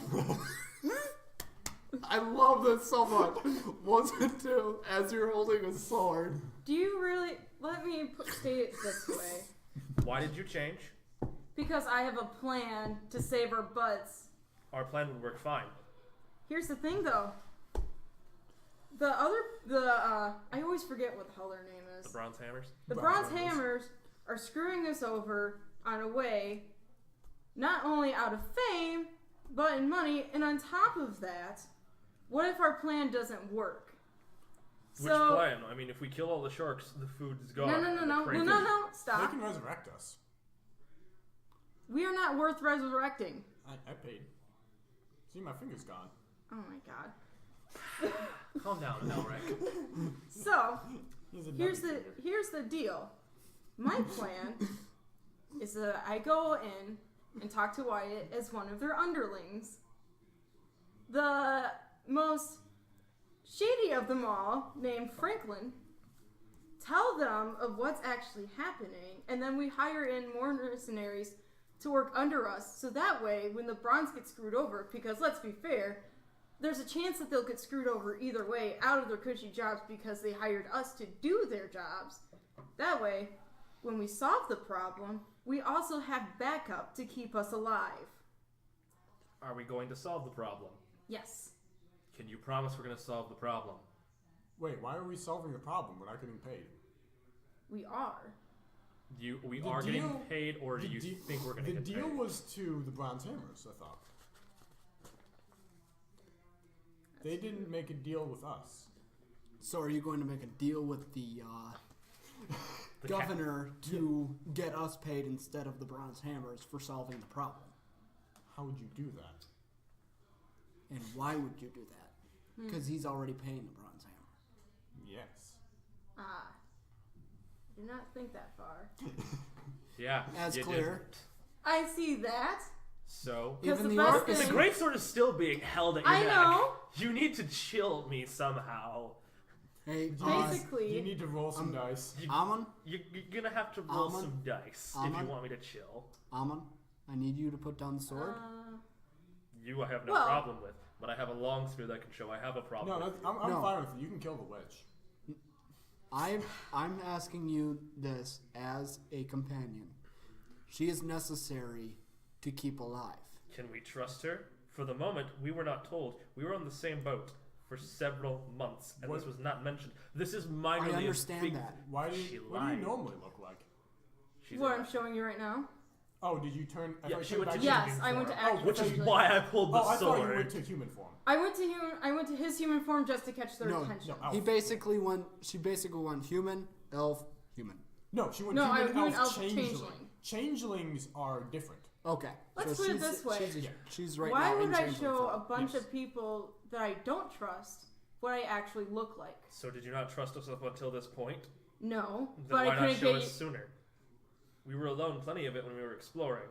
I love this so much. What's it do as you're holding a sword? Do you really? Let me state it this way. Why did you change? Because I have a plan to save our butts. Our plan would work fine. Here's the thing, though. I always forget what the hell their name The is. bronze hammers? The Bronze Bronze Hammers. Hammers are screwing us over on a way, not only out of fame, but in money. And on top of that, what if our plan doesn't work? Which plan? I mean, if we kill all the sharks, the food is gone. No, They stop. can resurrect us. We are not worth resurrecting. I paid. See, my finger's gone. Oh my god. Calm down, Elric. So, Here's here's the deal. My plan is that I go in and talk to Wyatt as one of their underlings. The most shady of them all, named Franklin, tell them of what's actually happening, and then we hire in more mercenaries to work under us, so that way, when the bronze gets screwed over, because let's be fair, there's a chance that they'll get screwed over either way out of their cushy jobs because they hired us to do their jobs. That way, when we solve the problem, we also have backup to keep us alive. Are we going to solve the problem? Yes. Can you promise we're going to solve the problem? Wait, why are we solving the problem? We're not getting paid. We are. We The are getting deal- paid, or do The you de- think we're going to The get deal paid? was to the Bronze Hammers, I thought. They didn't make a deal with us. So, are you going to make a deal with the The ca- governor to get us paid instead of the Bronze Hammers for solving the problem? How would you do that? And why would you do that? Because he's already paying the Bronze Hammer. Yes. Ah. I did not think that far. Yeah. As you clear. didn't. I see that. So, Because Even the the best orc the is thing... greatsword is still being held at your I neck. know. You need to chill me somehow. Hey, Basically... You need to roll some dice. Amon, You're gonna have to roll Almond? some dice if Almond? you want me to chill. Amon, I need you to put down the sword. You I have no Well- problem with, but I have a long spear that can show I have a problem No, with. that's, I'm No. fine with it. You can kill the witch. I'm asking you this as a companion. She is necessary to keep alive. Can we trust her? For the moment, we were not told. We were on the same boat for several months, and this What- was not mentioned. This is minorly I a understand big- that. Why do She you, what do you lied. normally look like? She's What a- I'm showing you right now? Oh, did you turn? I Yeah, thought she you went turned to back Yes, I went to form. actual. Which is essentially- why I pulled the Oh, I thought you sword. went to human form. I went to his human form just to catch their No, attention. No, elf. He basically went. She basically went human, elf, human. No, she went No, I human, went elf, elf, changeling. changeling. Changelings are different. Okay. Let's so put it she's, this way. She's right Why now in would I changeling show form. a bunch Yes. of people that I don't trust what I actually look like? So did you not trust us up until this point? No, Then but why I not couldn't show get us sooner? We were alone plenty of it when we were exploring.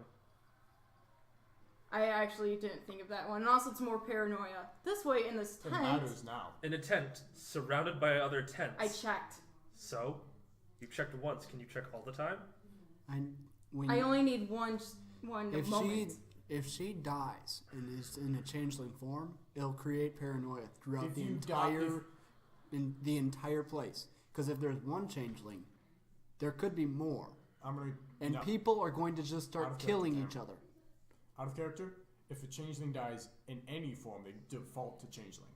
I actually didn't think of that one. And also, it's more paranoia. This way, in this It tent, matters now. In a tent, surrounded by other tents. I checked. So? You checked once. Can you check all the time? I only need one if moment. if she dies and is in a changeling form, it'll create paranoia throughout If the you die- entire place. Because if there's one changeling, there could be more, I'm gonna. and no. people are going to just Out start of killing character. each other. Out of character, if a changeling dies in any form, they default to changeling.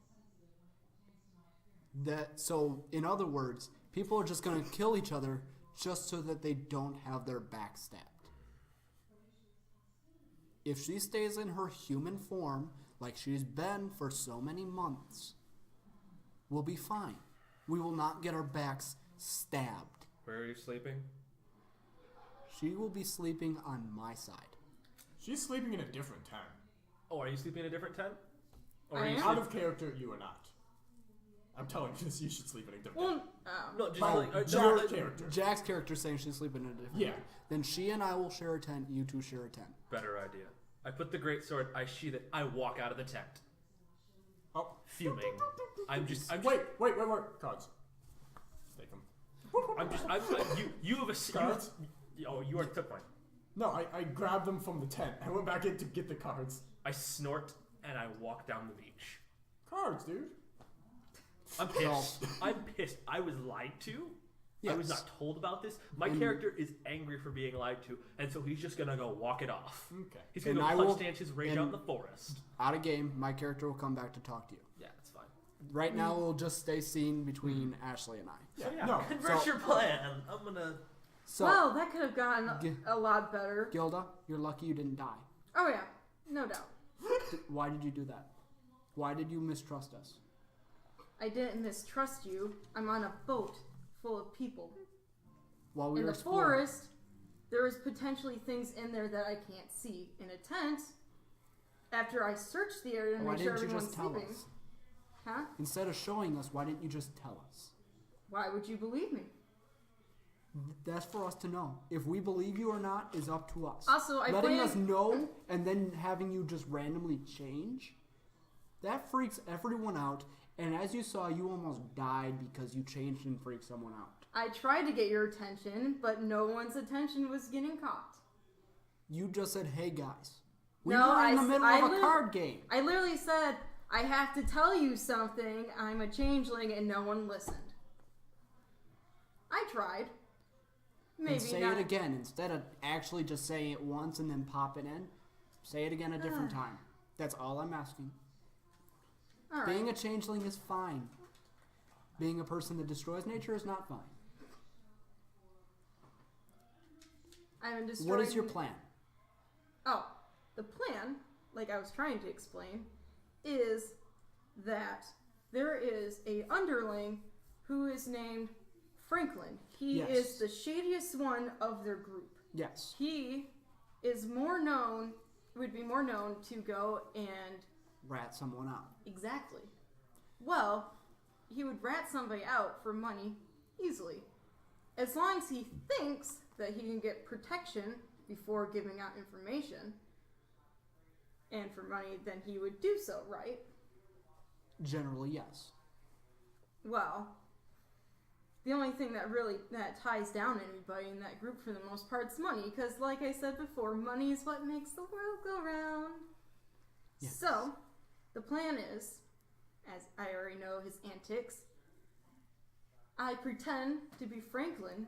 So in other words, people are just going to kill each other just so that they don't have their back stabbed. If she stays in her human form, like she's been for so many months, we'll be fine. We will not get our backs stabbed. Where are you sleeping? She will be sleeping on my side. She's sleeping in a different tent. Oh, are you sleeping in a different tent? Or I are you am. Out sleep- of character, you are not. I'm telling you this. You should sleep in a different Well, tent. No, just Oh, like Jack's no, like- character. Jack's character saying she's sleeping in a different Yeah. tent. Then she and I will share a tent. You two share a tent. better idea. I put the great sword. I sheath it. I walk out of the tent, Oh, fuming. I'm just. wait. Cards. Take them. You have a Cards? Oh, you already took mine. No, I grabbed them from the tent. I went back in to get the cards. I snort and I walk down the beach. Cards, dude. I'm pissed. I'm pissed. I was lied to. I was Yes. not told about this. My And- character is angry for being lied to, and so he's just gonna go walk it off. Okay. He's gonna And I go punch will- dance his rage and- out in the forest. Out of game, my character will come back to talk to you. Yeah, it's fine. Right now, it'll just stay seen between Ashley and I. So yeah, no, convert so- your plan. I'm gonna. So, well, that could have gone G- a lot better. Gilda, you're lucky you didn't die. Oh yeah, no doubt. Why did you do that? Why did you mistrust us? I didn't mistrust you. I'm on a boat full of people. While we In were the exploring? forest, there is potentially things in there that I can't see. In a tent, after I search the area and Why make sure didn't you everyone's just tell sleeping. us? Huh? Instead of showing us, why didn't you just tell us? Why would you believe me? That's for us to know. If we believe you or not is up to us. Also, I Letting plan- us know and then having you just randomly change, that freaks everyone out. And as you saw, you almost died because you changed and freaked someone out. I tried to get your attention, but no one's attention was getting caught. You just said, "Hey guys, we No, were in the I- middle I of a lit- card game." I literally said, I have to tell you something. I'm a changeling, and no one listened. I tried. Maybe And say not. it again instead of actually just saying it once and then pop it in. Say it again a different time. That's all I'm asking. All right. Being a changeling is fine. Being a person that destroys nature is not fine. I'm destroying. What is your plan? Oh, the plan, like I was trying to explain, is that there is a underling who is named Franklin. He Yes. is the shadiest one of their group. Yes. He is would be more known to go and Rat someone out. exactly. Well, he would rat somebody out for money easily. As long as he thinks that he can get protection before giving out information and for money, then he would do so, right? Generally, yes. Well, the only thing that ties down anybody in that group for the most part is money, because like I said before, money is what makes the world go round. Yes. So, the plan is, as I already know his antics, I pretend to be Franklin,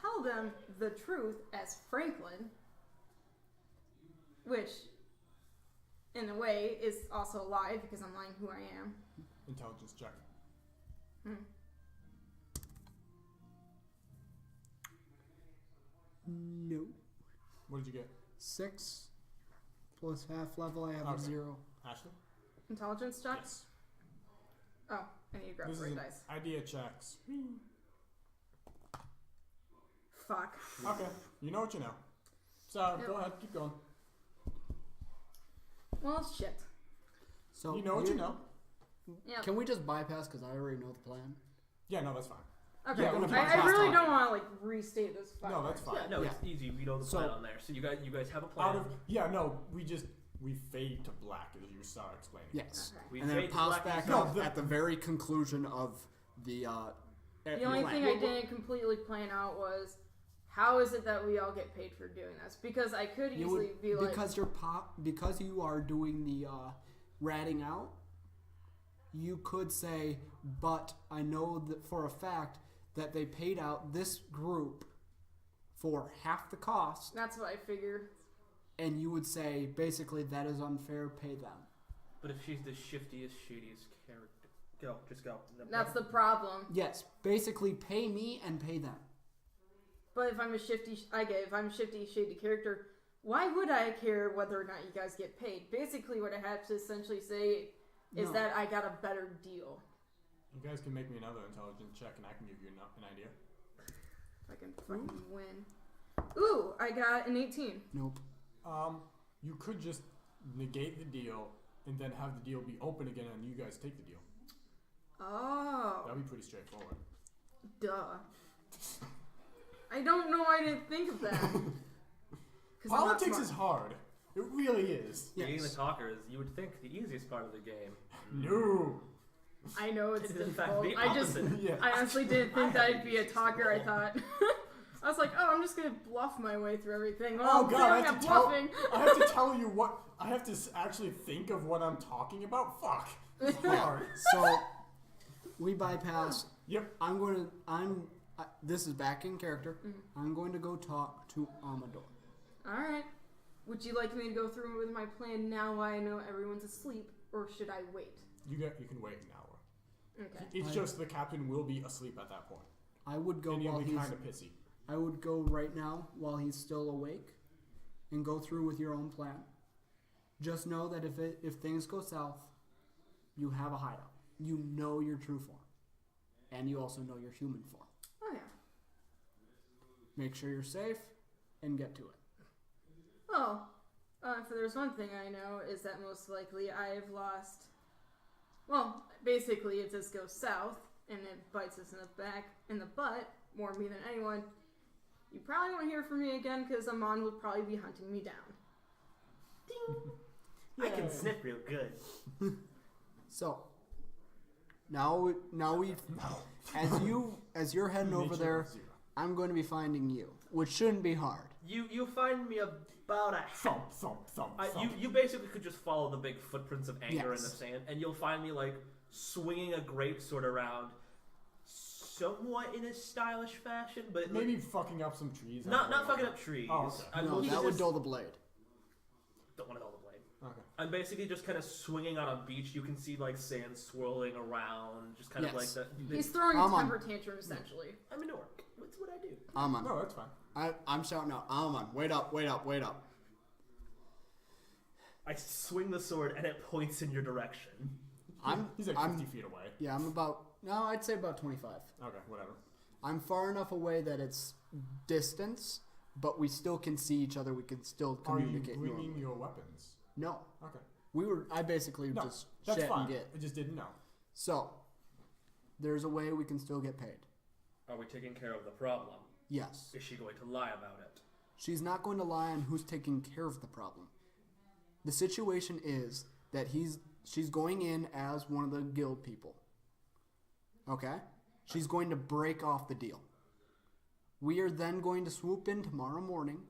tell them the truth as Franklin, which, in a way, is also a lie because I'm lying who I am. Intelligence check. No. What did you get? 6 plus half level. I have a Okay. 0. Ashley? Intelligence check? Yes. Oh, I need to grab This the is right an dice. idea checks. Fuck. Okay. You know what you know. So, Yep. go ahead. Keep going. Well, shit. So You know what you know. Yeah. Can we just bypass because I already know the plan? Yeah, no, that's fine. Okay. Yeah, we can I pass really on. don't want to like restate this. No, that's fine. Yeah, no, Yeah. it's easy. We know the So- plan on there. So you guys have a Out plan. of we fade to black as you start explaining. Yes. Okay. We And then fade it to pops black back and up No, at the very conclusion of the The only plan. thing I didn't completely plan out was how is it that we all get paid for doing this? Because I could You easily would, be like, because you are doing the ratting out, you could say, but I know that for a fact that they paid out this group for half the cost, that's what I figured. and you would say basically that is unfair, pay them. But if she's the shiftiest, shadiest character, just go. That's the problem. Yes, basically pay me and pay them. But if I'm a shifty, shady character, why would I care whether or not you guys get paid? Basically, what I have to essentially say is No. that I got a better deal. You guys can make me another intelligence check, and I can give you an idea. If I can fucking win. Ooh, I got an 18. Nope. You could just negate the deal and then have the deal be open again, and you guys take the deal. Oh, That'd be pretty straightforward. duh. I don't know why I didn't think of that. 'Cause I'm not Politics smart. is hard. It really is. Being the Yes. talker is, you would think, the easiest part of the game. No. I know it's It is in fact difficult. the I just, opposite. Yeah. I honestly didn't think that I'd be a talker. I thought. I was like, oh, I'm just gonna bluff my way through everything. Well, Oh, God, I I'm have to tell- bluffing. I have to tell you what. I have to actually think of what I'm talking about. Fuck. It's hard. So we bypass. Yep. This is back in character. Mm-hmm. I'm going to go talk to Amandor. All right. Would you like me to go through with my plan now while I know everyone's asleep, or should I wait? You can wait an hour. Okay. It's I- just the captain will be asleep at that point, I would go and he'll while be he's. kind of pissy. I would go right now while he's still awake, and go through with your own plan. Just know that if things go south, you have a hideout. You know your true form, and you also know your human form. Oh yeah. Make sure you're safe, and get to it. Well, if there's one thing I know is that most likely I've lost. Well, basically, if this goes south and it bites us in the butt, more me than anyone, you probably won't hear from me again because Amon will probably be hunting me down. I can sniff real good. So now we as you're heading over Nature there, of zero. I'm going to be finding you, which shouldn't be hard. You find me about a Thump, thump, thump, thump. you basically could just follow the big footprints of anger in the Yes. sand, and you'll find me like swinging a greatsword around, somewhat in a stylish fashion, but Maybe fucking up some trees. not fucking up trees. Oh, okay. I'm No, mostly that would just- dull the blade. Don't want to hold the blade. Okay. I'm basically just kind of swinging on a beach. You can see like sand swirling around, just kind of like Yes. that. He's throwing a Amon. temper tantrum, essentially. I'm an orc. What's what I do? Amon. No, that's fine. I'm shouting out, Amon, wait up, wait up, wait up. I swing the sword and it points in your direction. He's like 50 feet away. Yeah, I'd say about 25. Okay, whatever. I'm far enough away that it's distance, but we still can see each other. We can still Are you communicate. bringing normally. your weapons? No, Okay. I basically No, just that's shit fine. and get. I just didn't know. So, there's a way we can still get paid. Are we taking care of the problem? Yes. Is she going to lie about it? She's not going to lie on who's taking care of the problem. The situation is that she's going in as one of the guild people. Okay? She's going to break off the deal. We are then going to swoop in tomorrow morning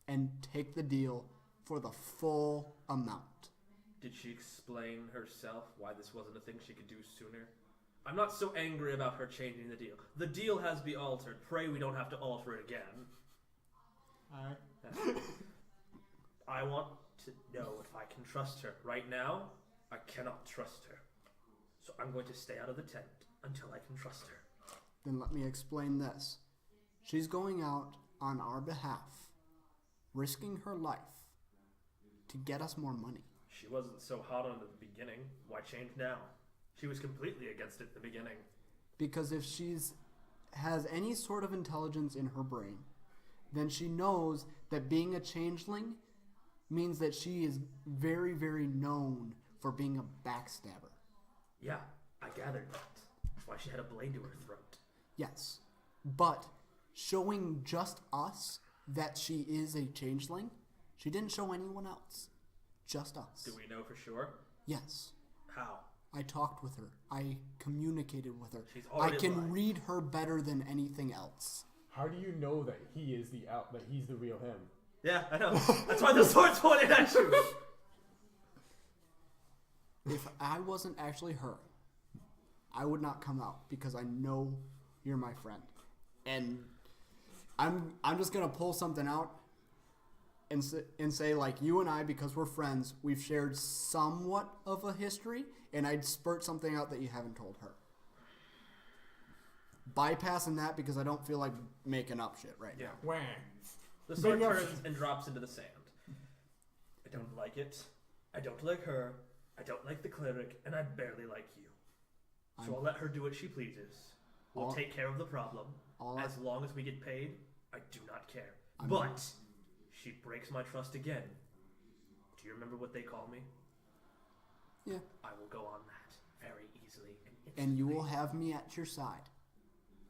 and take the deal for the full amount. Did she explain herself why this wasn't a thing she could do sooner? I'm not so angry about her changing the deal. The deal has been altered. Pray we don't have to alter it again. Alright. I want to know if I can trust her. Right now, I cannot trust her. So I'm going to stay out of the tent until I can trust her. Then let me explain this. She's going out on our behalf, risking her life to get us more money. She wasn't so hot on it at the beginning. Why change now? She was completely against it at the beginning. Because if she's has any sort of intelligence in her brain, then she knows that being a changeling means that she is very, very known for being a backstabber. Yeah, I gathered that. That's why she had a blade to her throat. Yes. But showing just us that she is a changeling, she didn't show anyone else. Just us. Do we know for sure? Yes. How? I talked with her. I communicated with her. She's I already can alive. read her better than anything else. How do you know that he is that he's the real him? Yeah, I know. That's why the sword's pointed at you. If I wasn't actually her, I would not come out because I know you're my friend. And I'm just going to pull something out and say, like, you and I, because we're friends, we've shared somewhat of a history, and I'd spurt something out that you haven't told her. Bypassing that because I don't feel like making up shit right now. Yeah. Wah. The sword Bring up- turns and drops into the sand. I don't like it. I don't like her. I don't like the cleric, and I barely like you. So I'll let her do what she pleases. We'll take care of the problem. As long as we get paid, I do not care. But she breaks my trust again. Do you remember what they call me? Yeah. I will go on that very easily and And you instantly. will have me at your side.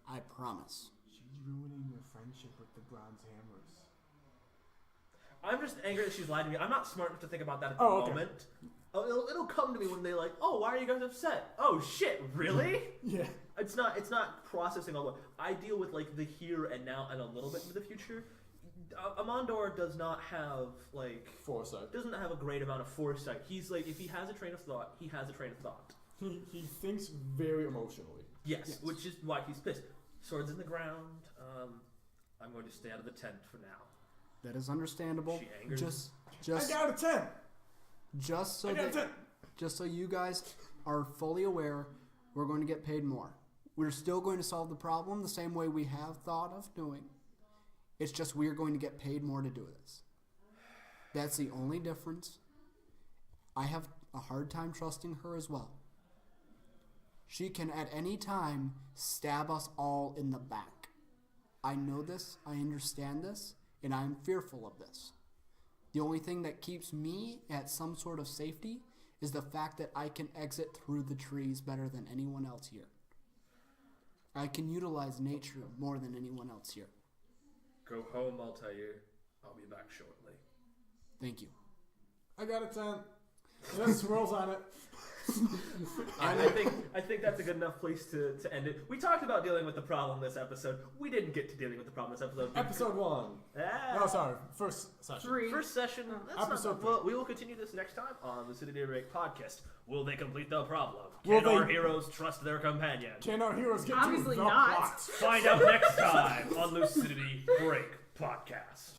I promise. She's ruining your friendship with the bronze hammers. I'm just angry that she's lied to me. I'm not smart enough to think about that at the Oh, okay. moment. It'll come to me when they like, oh, why are you guys upset? Oh shit, really? Yeah. It's not processing all the way. I deal with like the here and now and a little bit into the future. Amandor does not have like Foresight. doesn't have a great amount of foresight. He's like, if he has a train of thought, he has a train of thought. He thinks very emotionally. Yes, which is why he's pissed. Swords in the ground. I'm going to stay out of the tent for now. That is understandable. She angers. Just I got a 10. just so I got a 10. just so you guys are fully aware, we're going to get paid more. We're still going to solve the problem the same way we have thought of doing. It's just we're going to get paid more to do this. That's the only difference. I have a hard time trusting her as well. She can at any time stab us all in the back. I know this, I understand this, and I'm fearful of this. The only thing that keeps me at some sort of safety is the fact that I can exit through the trees better than anyone else here. I can utilize nature more than anyone else here. Go home, I'll tell you. I'll be back shortly. Thank you. I got a 10. And then swirls on it. I think that's a good enough place to end it. We talked about dealing with the problem this episode. We didn't get to dealing with the problem this episode. Episode 1. Ah. No, sorry. First session. 3. First session. That's Episode well, we will continue this next time on the City Day Break podcast. Will they complete the problem? Will Can our they- heroes trust their companion? Can our heroes get Obviously to the not. plot? Find out next time on Lucidity Break Podcast.